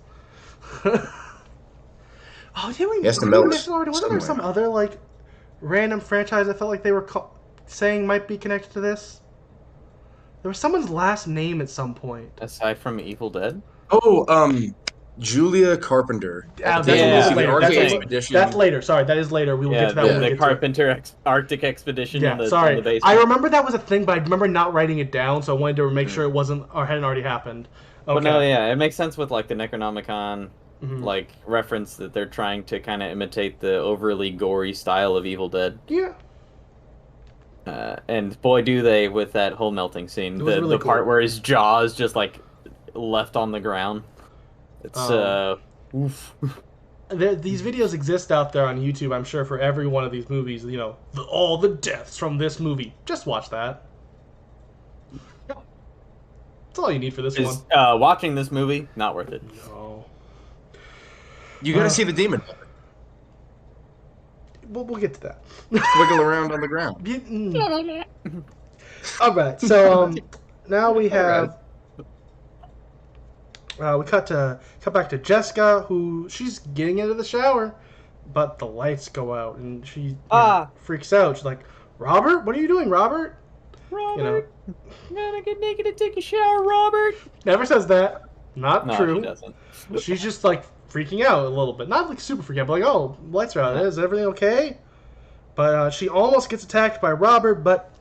Oh, didn't we mention already? Wasn't there some other random franchise I felt like they were saying might be connected to this? There was someone's last name at some point. Aside from Evil Dead? Oh, Julia Carpenter. That's later. Sorry, that is later. We will get to that when we get to it. The Carpenter Arctic Expedition on the basement. I remember that was a thing, but I remember not writing it down, so I wanted to make sure it wasn't or hadn't already happened. Okay. But no, yeah, it makes sense with the Necronomicon reference that they're trying to kind of imitate the overly gory style of Evil Dead. Yeah. And boy, do they with that whole melting scene. The really part where his jaw is just left on the ground. It's oof. These videos exist out there on YouTube, I'm sure, for every one of these movies. You know, all the deaths from this movie. Just watch that. That's all you need for this one. Watching this movie, not worth it. No. You gotta see the demon. We'll get to that. Wiggle around on the ground. All right, so now we have we cut back to Jessica, who she's getting into the shower, but the lights go out and she freaks out. She's like, "Robert, what are you doing, Robert?" Robert, I'm gonna get naked and take a shower, Robert. Never says that. Not No, true. she doesn't. She's just like freaking out a little bit. Not like super freaking out, but like, "Oh, lights are out. Is everything okay?" But she almost gets attacked by Robert, but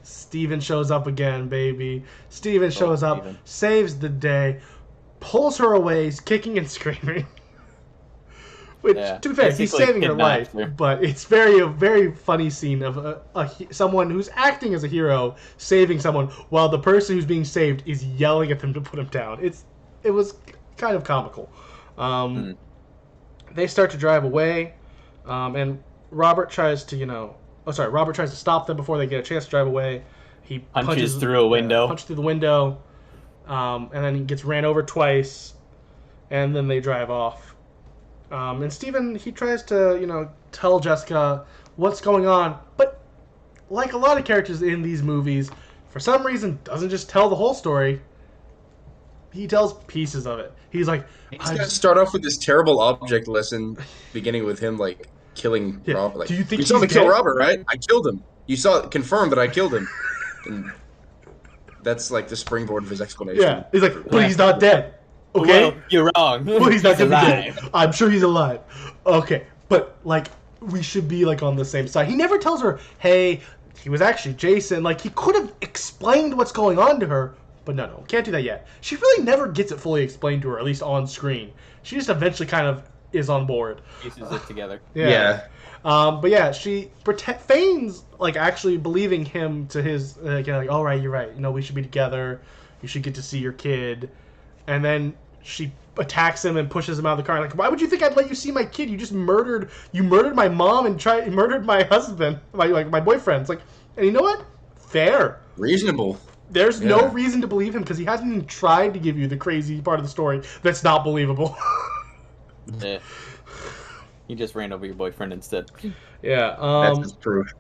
Steven shows up again, baby. Steven shows up, Steven. saves the day, pulls her away, he's kicking and screaming. Which, to be fair, he's basically saving her life, kidnapped her. but it's a very funny scene of someone who's acting as a hero saving someone while the person who's being saved is yelling at them to put him down. It was kind of comical. They start to drive away, and Robert tries to stop them before they get a chance to drive away. He Punches through a window. Punches through the window, and then he gets ran over twice, and then they drive off. And Steven, he tries to, tell Jessica what's going on, but like a lot of characters in these movies, for some reason doesn't just tell the whole story. He tells pieces of it. He's like, He's gonna start off with this terrible object lesson, beginning with him like killing Robert. Like, do you think you saw me he's kill dead? Robert, right? I killed him. You saw it confirmed that I killed him. And that's like the springboard of his explanation. Yeah, he's like, but he's not dead. Okay? Well, you're wrong. Well, he's not He's gonna be alive. dead. I'm sure he's alive. Okay, but like, we should be like on the same side. He never tells her, hey, he was actually Jason. Like, he could have explained what's going on to her, but no, can't do that yet. She really never gets it fully explained to her, at least on screen. She just eventually kind of is on board. Pieces it together. Yeah. But yeah, she feigns like actually believing him to his like, all right, you're right. We should be together. You should get to see your kid. And then she attacks him and pushes him out of the car. Like, why would you think I'd let you see my kid? You murdered my mom and murdered my husband, my boyfriend. It's like, and you know what? Fair. Reasonable. There's no reason to believe him because he hasn't even tried to give you the crazy part of the story that's not believable. Yeah. You just ran over your boyfriend instead. Yeah. That's his proof.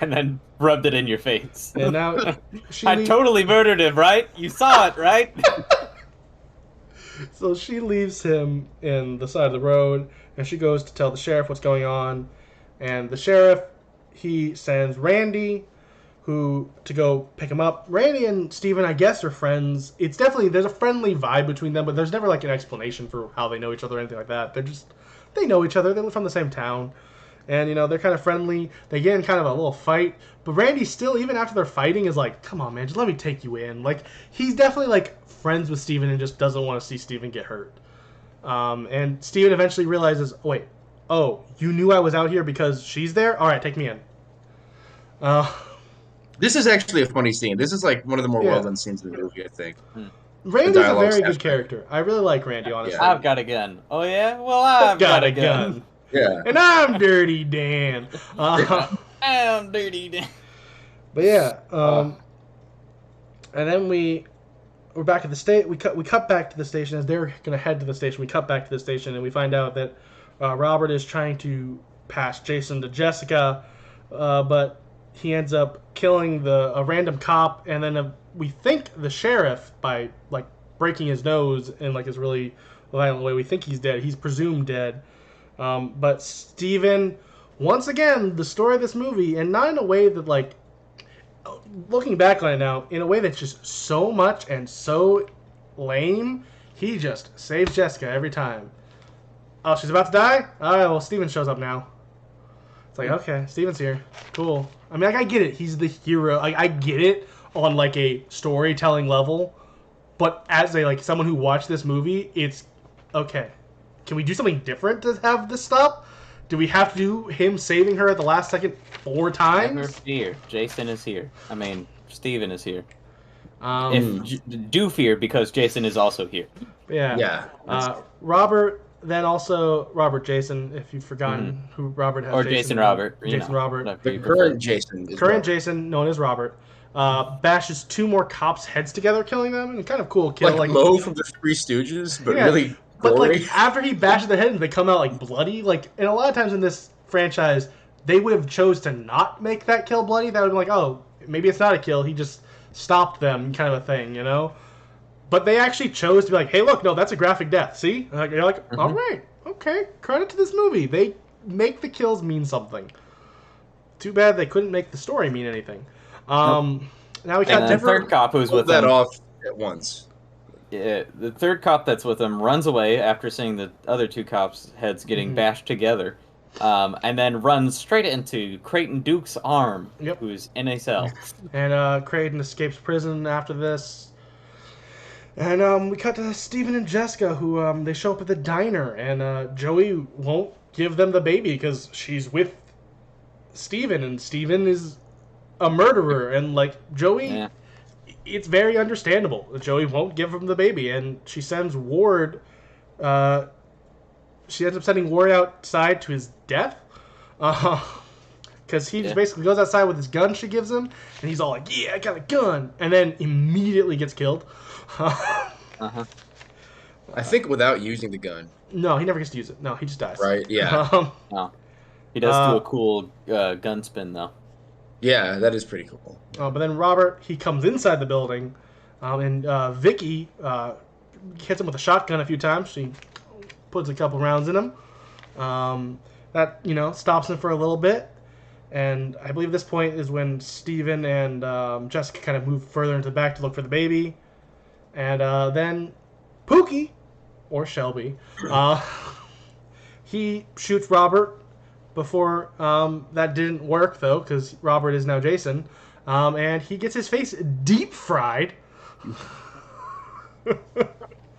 And then rubbed it in your face. And now I totally murdered him, right? You saw it, right? So she leaves him in the side of the road, and she goes to tell the sheriff what's going on. And the sheriff, he sends Randy, to go pick him up. Randy and Steven, I guess, are friends. It's definitely, there's a friendly vibe between them, but there's never like an explanation for how they know each other or anything like that. They know each other. They live from the same town. And, they're kind of friendly. They get in kind of a little fight. But Randy still, even after they're fighting, is like, come on, man, just let me take you in. Like, he's definitely, like, friends with Steven and just doesn't want to see Steven get hurt. And Steven eventually realizes, wait, you knew I was out here because she's there? All right, take me in. This is actually a funny scene. This is like one of the more well-done scenes in the movie, I think. Randy's a very good aspect. character. I really like Randy, honestly. Yeah. I've got a gun. Oh, yeah? Well, I've got a gun. Yeah. And I'm Dirty Dan. I'm Dirty Dan. But yeah, and then we're back at the state. We cut back to the station as they're gonna head to the station. We cut back to the station and we find out that Robert is trying to pass Jason to Jessica, but he ends up killing a random cop, and then we think the sheriff by like breaking his nose in like this really violent way. We think he's dead. He's presumed dead. But Steven, once again, the story of this movie, and not in a way that like, looking back on it now, in a way that's just so much and so lame, he just saves Jessica every time. Oh, she's about to die? Alright, well, Steven shows up now. It's like, okay, Steven's here. Cool. I mean, like, I get it. He's the hero. I get it on, like, a storytelling level. But as someone who watched this movie, it's, okay. Can we do something different to have this stop? Do we have to do him saving her at the last second 4 times? Never fear. Jason is here. I mean, Steven is here. Do fear, because Jason is also here. Yeah. Robert, then also Robert Jason, if you've forgotten who Robert has. Or Jason Robert. Jason Robert. The current Jason. Current Jason, known as Robert, bashes 2 more cops' heads together, killing them, and kind of cool kill. Like Mo from the Three Stooges, but really But gory. like after he bashes their head, they come out like bloody. Like, and a lot of times in this franchise, they would have chose to not make that kill bloody. That would be like, oh, maybe it's not a kill. He just stopped them, kind of a thing, you know. But they actually chose to be like, hey, look, no, that's a graphic death. See? And you're like, all right, okay. Credit to this movie. They make the kills mean something. Too bad they couldn't make the story mean anything. Now we got the third cop who's with that them. off at once. Yeah, the third cop that's with him runs away after seeing the other 2 cops' heads getting bashed together, and then runs straight into Creighton Duke's arm, who's in a cell. And Creighton escapes prison after this. And we cut to Steven and Jessica, who they show up at the diner, and Joey won't give them the baby because she's with Steven, and Steven is a murderer, and like Joey, it's very understandable that Joey won't give him the baby, and she sends Ward. She ends up sending Ward outside to his death, because he just basically goes outside with his gun she gives him, and he's all like, "Yeah, I got a gun," and then immediately gets killed. I think without using the gun. No, he never gets to use it. No, he just dies. Right? Yeah. No. He does do a cool gun spin though. Yeah, that is pretty cool. But then Robert, he comes inside the building, and Vicky hits him with a shotgun a few times. She puts a couple rounds in him. That, stops him for a little bit. And I believe this point is when Steven and Jessica kind of move further into the back to look for the baby. And then Pookie, or Shelby, he shoots Robert before that didn't work, though, because Robert is now Jason. And he gets his face deep fried.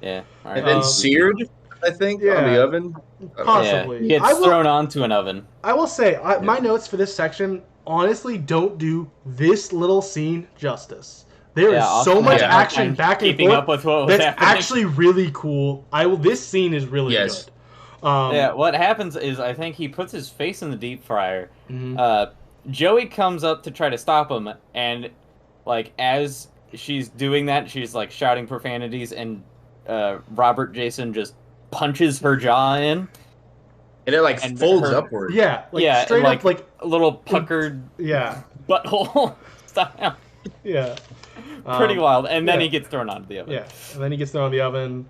Yeah. All right. And then seared, I think, on the oven. Possibly. Yeah, he gets thrown onto an oven. I will say, my notes for this section honestly don't do this little scene justice. There is so much action back and forth up with what was that's happening. actually really cool. This scene is really good. What happens is I think he puts his face in the deep fryer. Joey comes up to try to stop him, and like as she's doing that, she's like shouting profanities, and Robert Jason just punches her jaw in. And it folds upward. Yeah, straight up like a little puckered butthole style. Yeah. Pretty wild. And then he gets thrown onto the oven. Yeah, and then he gets thrown on the oven.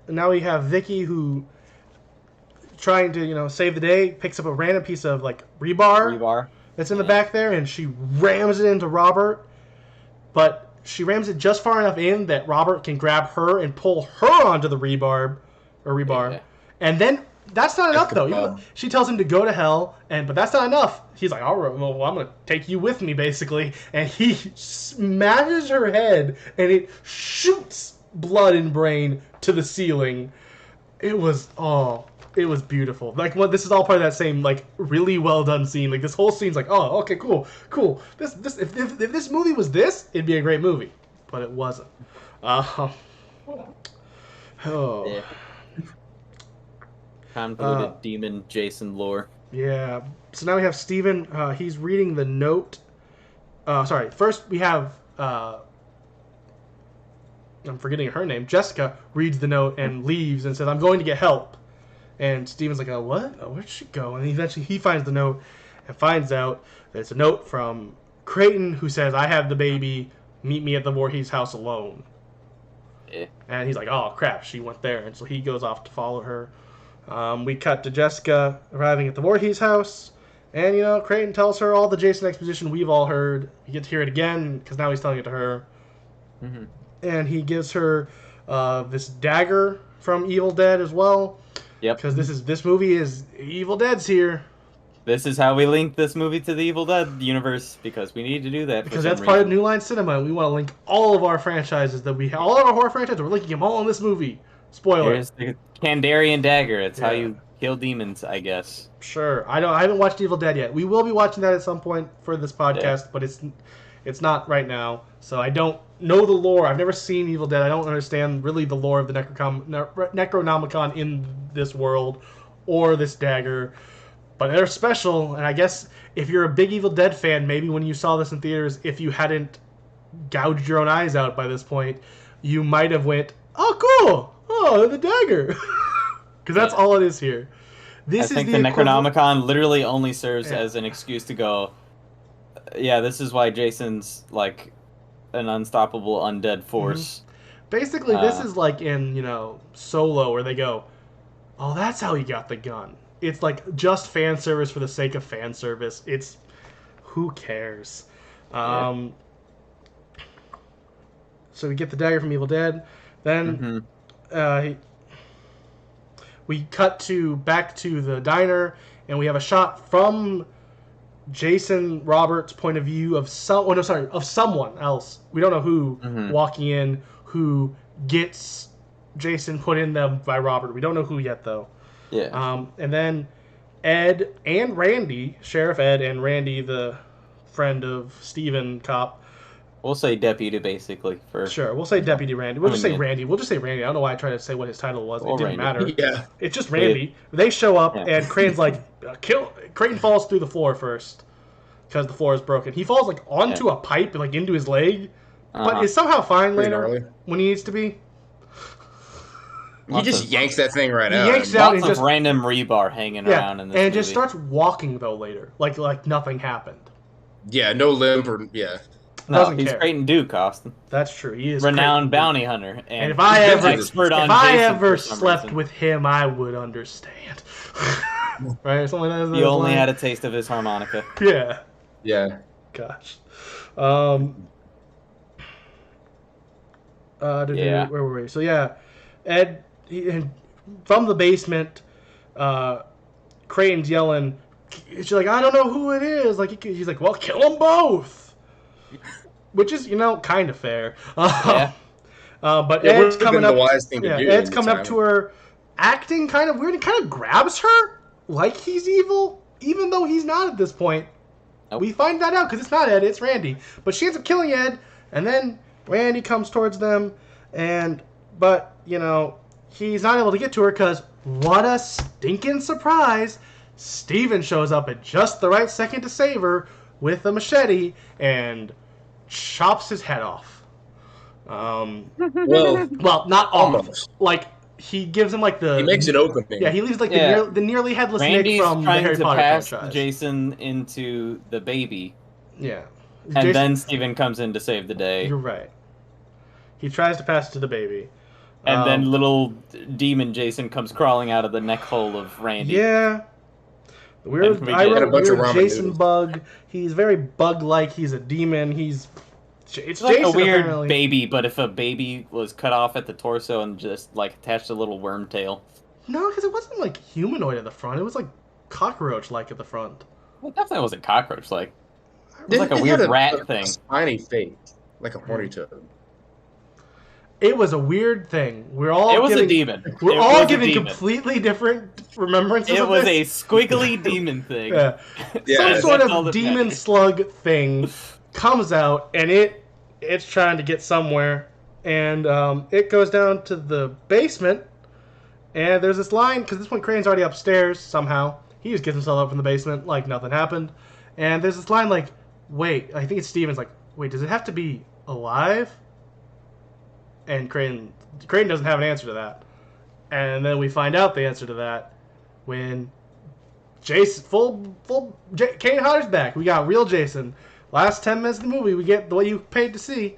Now we have Vicky, who trying to, save the day, picks up a random piece of rebar that's in the back there, and she rams it into Robert. But she rams it just far enough in that Robert can grab her and pull her onto the rebar. Yeah. And then that's not enough, though. She tells him to go to hell, but that's not enough. He's like, all right, well, I'm going to take you with me, basically. And he smashes her head, and it shoots blood and brain to the ceiling. It was beautiful. This is all part of that same, really well done scene. This whole scene's okay, cool. If this movie was this, it'd be a great movie. But it wasn't. Convoluted demon Jason lore. Yeah. So now we have Steven. He's reading the note. First we have... I'm forgetting her name. Jessica reads the note and leaves and says, "I'm going to get help." And Steven's like, "Oh, what? Oh, where'd she go?" And eventually he finds the note and finds out that it's a note from Creighton, who says, "I have the baby. Meet me at the Voorhees house alone." Yeah. And he's like, "Oh, crap, she went there." And so he goes off to follow her. We cut to Jessica arriving at the Voorhees house. And, Creighton tells her all the Jason exposition we've all heard. We get to hear it again, because now he's telling it to her. Mm-hmm. And he gives her this dagger from Evil Dead as well. Yep. Because this movie is Evil Dead's here. This is how we link this movie to the Evil Dead universe, because we need to do that. Because that's part of New Line Cinema, and we want to link all of our franchises that we have. All of our horror franchises, we're linking them all in this movie. Spoiler. Here's the Kandarian dagger. It's how you kill demons, I guess. Sure. I haven't watched Evil Dead yet. We will be watching that at some point for this podcast, but it's It's not right now, so I don't know the lore. I've never seen Evil Dead. I don't understand really the lore of the Necronomicon in this world or this dagger. But they're special, and I guess if you're a big Evil Dead fan, maybe when you saw this in theaters, if you hadn't gouged your own eyes out by this point, you might have went, "Oh, cool! Oh, the dagger," because that's all it is here. I think the Necronomicon literally only serves as an excuse to go, yeah, this is why Jason's like an unstoppable undead force. Mm-hmm. Basically, this is like in, Solo, where they go, "Oh, that's how he got the gun." It's like just fan service for the sake of fan service. It's, who cares? So we get the dagger from Evil Dead. Then we cut back to the diner, and we have a shot from Jason Roberts' point of view of someone else. We don't know who walking in, who gets Jason put in them by Robert. We don't know who yet, though. Yeah. And then Ed and Randy, Sheriff Ed and Randy, the friend of Steven Cop. We'll say deputy, basically. Sure, we'll say Deputy Randy. We'll just say Randy. We'll just say Randy. I don't know why I tried to say what his title was. It didn't matter. Yeah. It's just Randy. They show up, and Crane's like, Crane falls through the floor first, because the floor is broken. He falls, like, onto a pipe, like, into his leg, but is somehow fine later when he needs to be. He just yanks that thing right out. He yanks it out and just random rebar hanging around in this movie. And just starts walking, though, later. Like nothing happened. Yeah, no limp or... Yeah. No, he's Creighton Duke, Austin. That's true. He is renowned bounty hunter. And if I ever slept reason. With him, I would understand. Right? Something like that. You only had a taste of his harmonica. Yeah. Yeah. Gosh. Where were we? So, yeah. Ed... from the basement, Creighton's yelling. She's like, "I don't know who it is." Like he's like, "Well, kill them both," which is kind of fair. But Ed's coming up. Ed's coming up to her, acting kind of weird, and kind of grabs her like he's evil, even though he's not at this point. Nope. We find that out because it's not Ed, it's Randy. But she ends up killing Ed, and then Randy comes towards them, but he's not able to get to her because, what a stinking surprise, Steven shows up at just the right second to save her with a machete and chops his head off. Well, not almost. Like, he gives him like the... He makes it open. Yeah, he leaves like the nearly headless Nick from the Harry Potter franchise. Trying to pass Jason into the baby. Yeah. And then Steven comes in to save the day. You're right. He tries to pass it to the baby. And then little demon Jason comes crawling out of the neck hole of Randy. Yeah. I wrote weird Jason bug. He's very bug-like. He's a demon. It's like Jason, a weird apparently. baby, but if a baby was cut off at the torso and just like attached a little worm tail. No, because it wasn't like humanoid at the front. It was like cockroach-like at the front. Well, it definitely wasn't cockroach-like. It was like a weird rat thing. Spiny face, like a horny toad. It was a weird thing. It was a demon. We're all giving completely different remembrances of this. It was a squiggly demon thing. Yeah. Some sort of demon slug thing comes out, and it's trying to get somewhere. And it goes down to the basement, and there's this line, because at this point Crane's already upstairs somehow. He just gets himself up from the basement like nothing happened. And there's this line like, wait, I think it's Steven's like, wait, does it have to be alive? And Crane doesn't have an answer to that. And then we find out the answer to that when Jason, Kane Hodder's back. We got real Jason. Last 10 minutes of the movie, we get what you paid to see.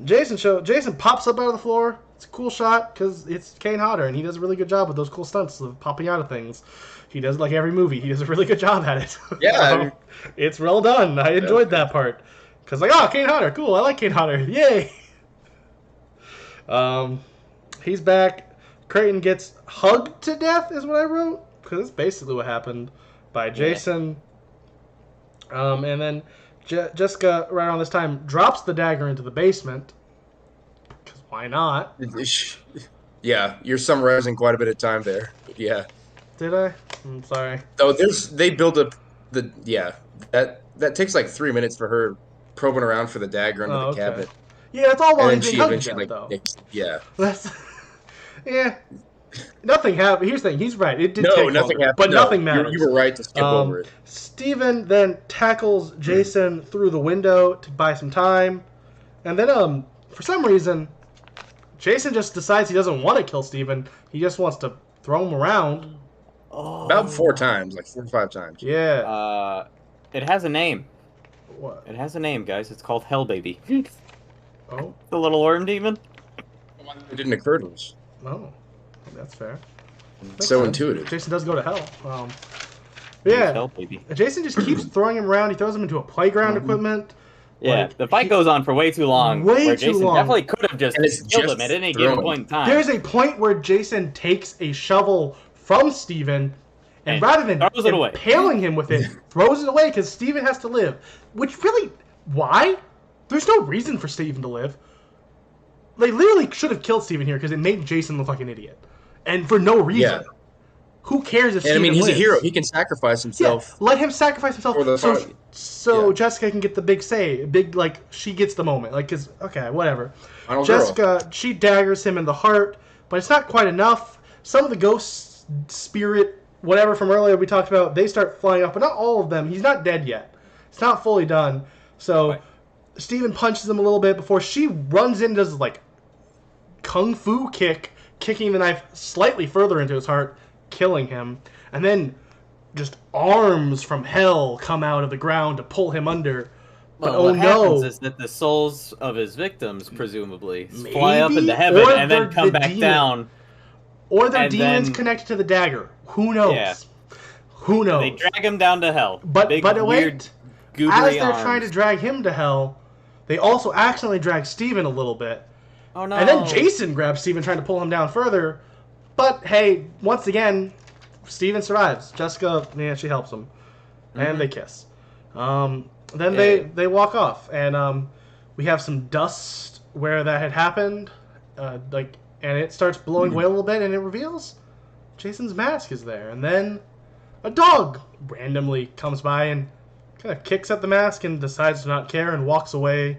Jason pops up out of the floor. It's a cool shot because it's Kane Hodder, and he does a really good job with those cool stunts of popping out of things. He does like every movie. He does a really good job at it. Yeah. It's well done. I enjoyed that part. Because Kane Hodder, cool. I like Kane Hodder. Yay! He's back. Creighton gets hugged to death, is what I wrote. Because that's basically what happened by Jason. And then Jessica, right around this time, drops the dagger into the basement. Because why not? Yeah, you're summarizing quite a bit of time there. Yeah. Did I? I'm sorry. Oh, they build up that that takes like 3 minutes for her probing around for the dagger under the cabinet. Yeah, that's all while And then he's she being eventually though. yeah. That's yeah. Nothing happened. Here's the thing. He's right. It did No, take nothing longer, happened. but No, nothing matters. You were right to skip over it. Steven then tackles Jason through the window to buy some time, and then for some reason, Jason just decides he doesn't want to kill Steven. He just wants to throw him around. About 4 times, like 4 or 5 times. Yeah. It has a name. What? It has a name, guys. It's called Hell Baby. Oh. The little worm demon. It didn't occur to us. Oh. That's fair. Makes so sense. Intuitive. Jason does go to hell. Yeah. Hell Baby. Jason just keeps throwing him around. He throws him into a playground equipment. Yeah, like, the fight goes on for way too long. Where Jason definitely could have just killed him at any given point in time. There's a point where Jason takes a shovel from Steven and rather than impaling him with it, throws it away because Steven has to live. Which really, why? There's no reason for Steven to live. They literally should have killed Steven here because it made Jason look like an idiot. And for no reason. Yeah. Who cares if Steven he's lives? a hero. He can sacrifice himself. Yeah, let him sacrifice himself so Jessica can get the big say. She gets the moment. Whatever. Jessica, she daggers him in the heart, but it's not quite enough. Some of the ghost spirit, whatever from earlier we talked about, they start flying up, but not all of them. He's not dead yet. It's not fully done. So Steven punches him a little bit before she runs in and does kung fu kick, kicking the knife slightly further into his heart, killing him, and then just arms from hell come out of the ground to pull him under. But what happens is that the souls of his victims, presumably, fly up into heaven and then come back down. Or they're demons connected to the dagger. Who knows? Yeah. Who knows? They drag him down to hell. But wait, as they're trying to drag him to hell, they also accidentally drag Steven a little bit. Oh no. And then Jason grabs Steven trying to pull him down further. But hey, once again, Steven survives. Jessica, she helps him. And they kiss. Then they walk off. And we have some dust where that had happened. And it starts blowing away a little bit, and it reveals Jason's mask is there. And then a dog randomly comes by and kind of kicks at the mask and decides to not care and walks away.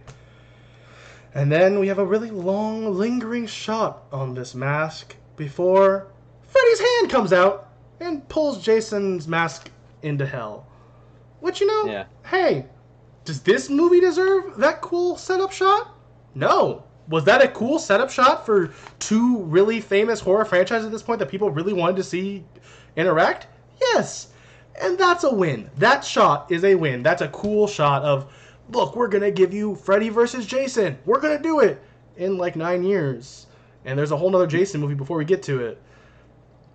And then we have a really long, lingering shot on this mask before Freddy's hand comes out and pulls Jason's mask into hell. Which, hey, does this movie deserve that cool setup shot? No. Was that a cool setup shot for 2 really famous horror franchises at this point that people really wanted to see interact? Yes. And that's a win. That shot is a win. That's a cool shot of, look, we're going to give you Freddy versus Jason. We're going to do it in 9 years. And there's a whole nother Jason movie before we get to it.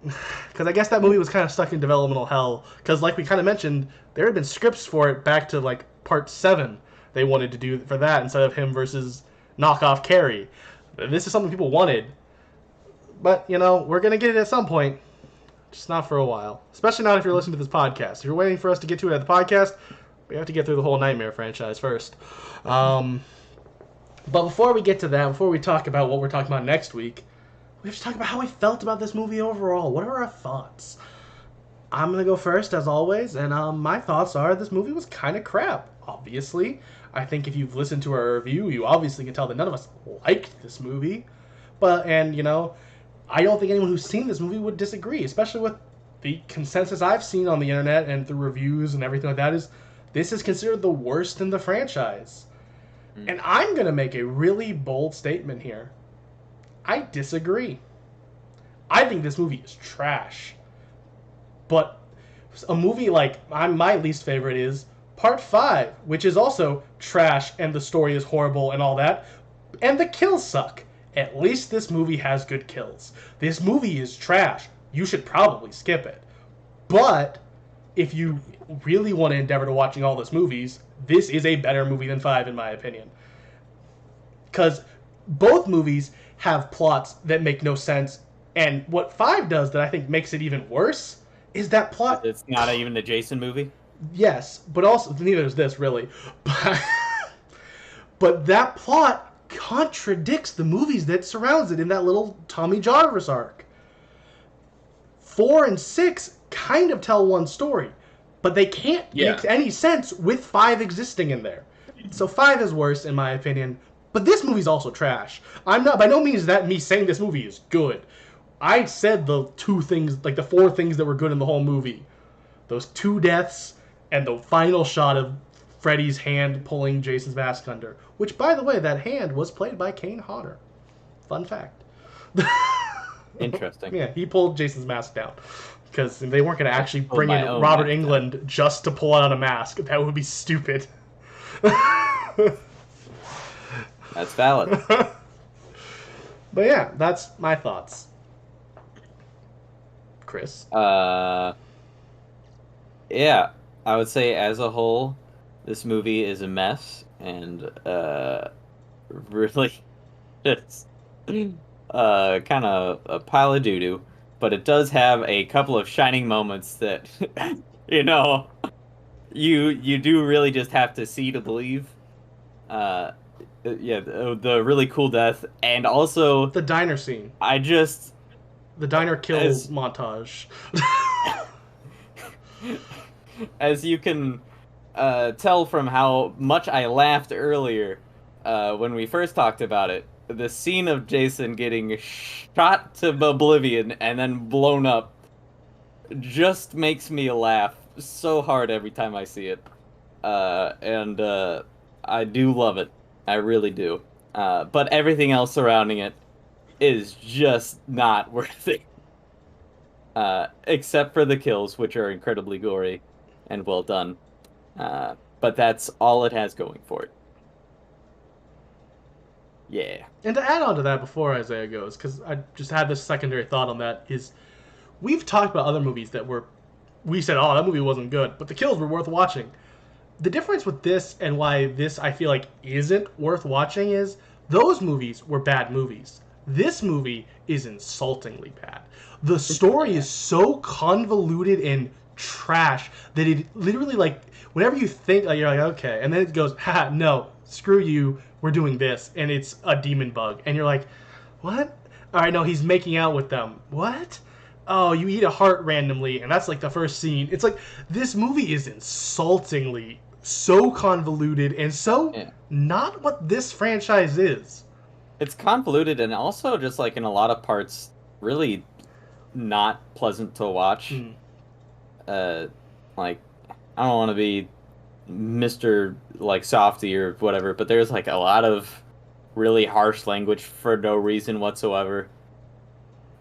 Because I guess that movie was kind of stuck in developmental hell. Because like we kind of mentioned, there had been scripts for it back to part 7 they wanted to do for that instead of him versus knockoff Carrie. This is something people wanted. But, we're going to get it at some point. Just not for a while. Especially not if you're listening to this podcast. If you're waiting for us to get to it at the podcast, we have to get through the whole Nightmare franchise first. But before we get to that, before we talk about what we're talking about next week, we have to talk about how we felt about this movie overall. What are our thoughts? I'm going to go first, as always, and my thoughts are this movie was kind of crap, obviously. I think if you've listened to our review, you obviously can tell that none of us liked this movie. I don't think anyone who's seen this movie would disagree, especially with the consensus I've seen on the internet and through reviews and everything like that is this is considered the worst in the franchise. And I'm going to make a really bold statement here. I disagree. I think this movie is trash. But a movie my least favorite is Part 5, which is also trash and the story is horrible and all that. And the kills suck. At least this movie has good kills. This movie is trash. You should probably skip it. But if you really want to endeavor to watching all those movies, this is a better movie than 5, in my opinion. Because both movies have plots that make no sense. And what 5 does that I think makes it even worse is that plot... It's not even a Jason movie? Yes, but also... Neither is this, really. But that plot contradicts the movies that surrounds it in that little Tommy Jarvis arc. 4 and 6 kind of tell one story. but they can't make any sense with 5 existing in there. So 5 is worse in my opinion. But this movie's also trash. I'm not, by no means is that me saying this movie is good. I said the 2 things, like the 4 things that were good in the whole movie. Those 2 deaths and the final shot of Freddy's hand pulling Jason's mask under. Which, by the way, that hand was played by Kane Hodder. Fun fact. Interesting. Yeah, he pulled Jason's mask down. Because they weren't going to actually bring in mask Robert Englund just to pull out a mask. That would be stupid. That's valid. But yeah, that's my thoughts. Chris? Yeah, I would say as a whole, this movie is a mess, and really it's kind of a pile of doo-doo, but it does have a couple of shining moments that, you know, you do really just have to see to believe. Yeah, the really cool death, and also the diner scene. The diner kills montage. As you can tell from how much I laughed earlier when we first talked about it, the scene of Jason getting shot to oblivion and then blown up just makes me laugh so hard every time I see it. And I do love it. I really do. But everything else surrounding it is just not worth it. Except for the kills, which are incredibly gory and well done. But that's all it has going for it. Yeah. And to add on to that before Isaiah goes, because I just had this secondary thought on that, is we've talked about other movies that we said, oh, that movie wasn't good, but the kills were worth watching. The difference with this and why this I feel like isn't worth watching is those movies were bad movies. This movie is insultingly bad. The story is so convoluted and trash that it literally, like, whenever you think, like, you're like, okay, and then it goes, ha, no, screw you, we're doing this, and it's a demon bug. And you're like, what? All right, no, he's making out with them. What? Oh, you eat a heart randomly, and that's like the first scene. It's like, this movie is insultingly so convoluted and so not what this franchise is. It's convoluted and also just like in a lot of parts really not pleasant to watch. Like, I don't want to be Mr. like Softy or whatever, but there's like a lot of really harsh language for no reason whatsoever.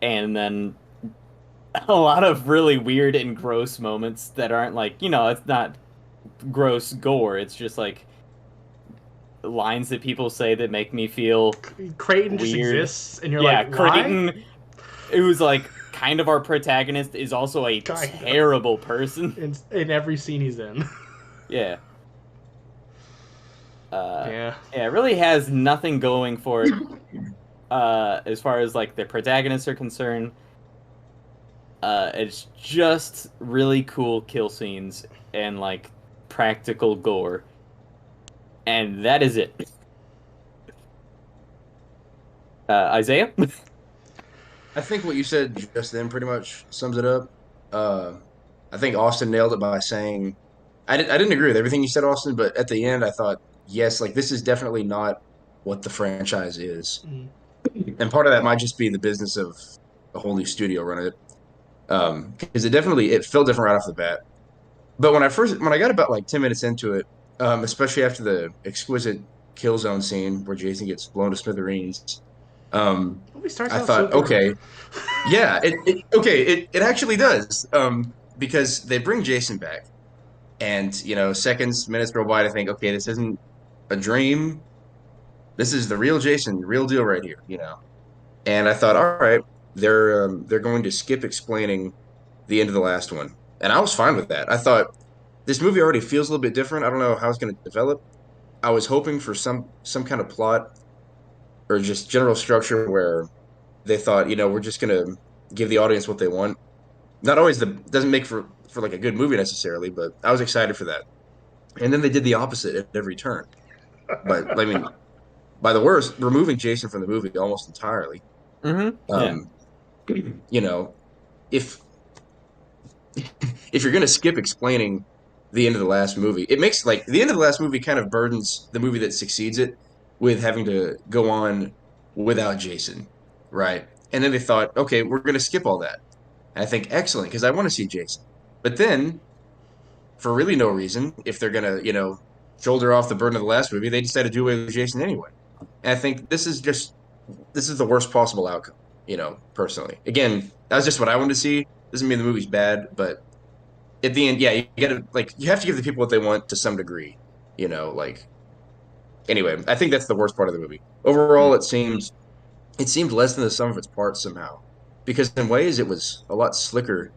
And then a lot of really weird and gross moments that aren't like, you know, it's not gross gore. It's just like lines that people say that make me feel Creighton weird. Just exists, and you're like, Creighton, why? who's like kind of our protagonist, is also a terrible person in every scene he's in. Yeah. Yeah, it really has nothing going for it as far as like the protagonists are concerned. It's just really cool kill scenes and like practical gore, and that is it. Isaiah? I think what you said just then pretty much sums it up. I think Austin nailed it by saying, I didn't agree with everything you said, Austin, but at the end I thought, yes, like this is definitely not what the franchise is. And part of that might just be the business of a whole new studio running it. Because it felt different right off the bat. But when I got about like 10 minutes into it, especially after the exquisite kill zone scene where Jason gets blown to smithereens, I thought, okay, yeah, it actually does. Because they bring Jason back, and minutes go by to think, okay, this isn't a dream. This is the real Jason, the real deal right here, And I thought, all right, they're going to skip explaining the end of the last one, and I was fine with that. I thought this movie already feels a little bit different. I don't know how it's going to develop. I was hoping for some kind of plot or just general structure where they thought, we're just going to give the audience what they want. Not always doesn't make for like a good movie necessarily, but I was excited for that. And then they did the opposite at every turn. But I mean, by the worst, removing Jason from the movie almost entirely. Mm-hmm. If you're going to skip explaining the end of the last movie. It makes like the end of the last movie kind of burdens the movie that succeeds it with having to go on without Jason, right? And then they thought, okay, we're going to skip all that. And I think excellent because I want to see Jason. But then, for really no reason, if they're going to, shoulder off the burden of the last movie, they decide to do away with Jason anyway. And I think this is the worst possible outcome, personally. Again, that was just what I wanted to see. Doesn't mean the movie's bad, but at the end, yeah, you have to give the people what they want to some degree, anyway, I think that's the worst part of the movie. Overall, it seemed less than the sum of its parts somehow, because in ways it was a lot slicker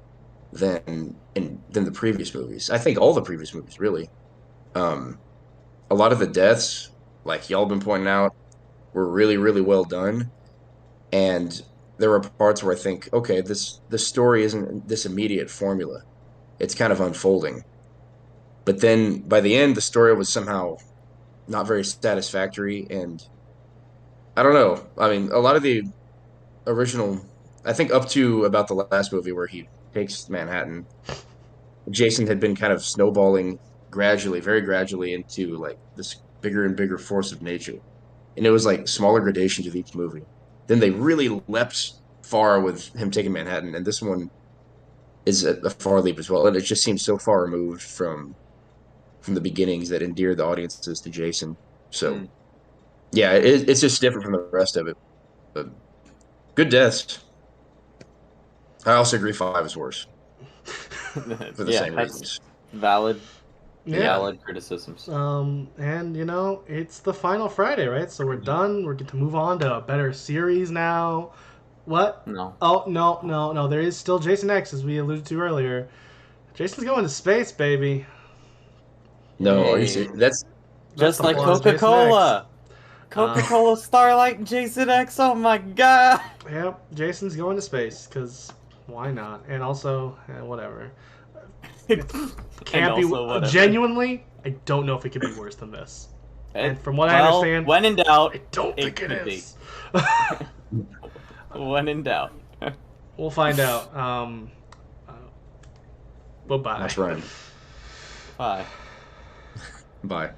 than the previous movies. I think all the previous movies, really. A lot of the deaths, like y'all been pointing out, were really, really well done. And there were parts where I think, okay, this story isn't this immediate formula. It's kind of unfolding. But then by the end, the story was somehow not very satisfactory. And I don't know. I mean, a lot of the original, I think up to about the last movie where he takes Manhattan, Jason had been kind of snowballing gradually, very gradually into like this bigger and bigger force of nature. And it was like smaller gradations of each movie. Then they really leapt far with him taking Manhattan, and this one is a far leap as well. And it just seems so far removed from the beginnings that endear the audiences to Jason. So, yeah, it's just different from the rest of it. But good deaths. I also agree 5 is worse for the same reasons. Valid criticisms. And it's the final Friday, right? So we're done. We're going to move on to a better series now. What? No. Oh, no. There is still Jason X, as we alluded to earlier. Jason's going to space, baby. No, are you serious? That's just like Coca-Cola. Coca-Cola Starlight Jason X. Oh my god. Yep, Jason's going to space because why not? And also, whatever. Can't be whatever. Genuinely, I don't know if it could be worse than this. And from what I understand, when in doubt, I don't think it is. When in doubt, we'll find out. Bye-bye. That's right. Bye. Bye.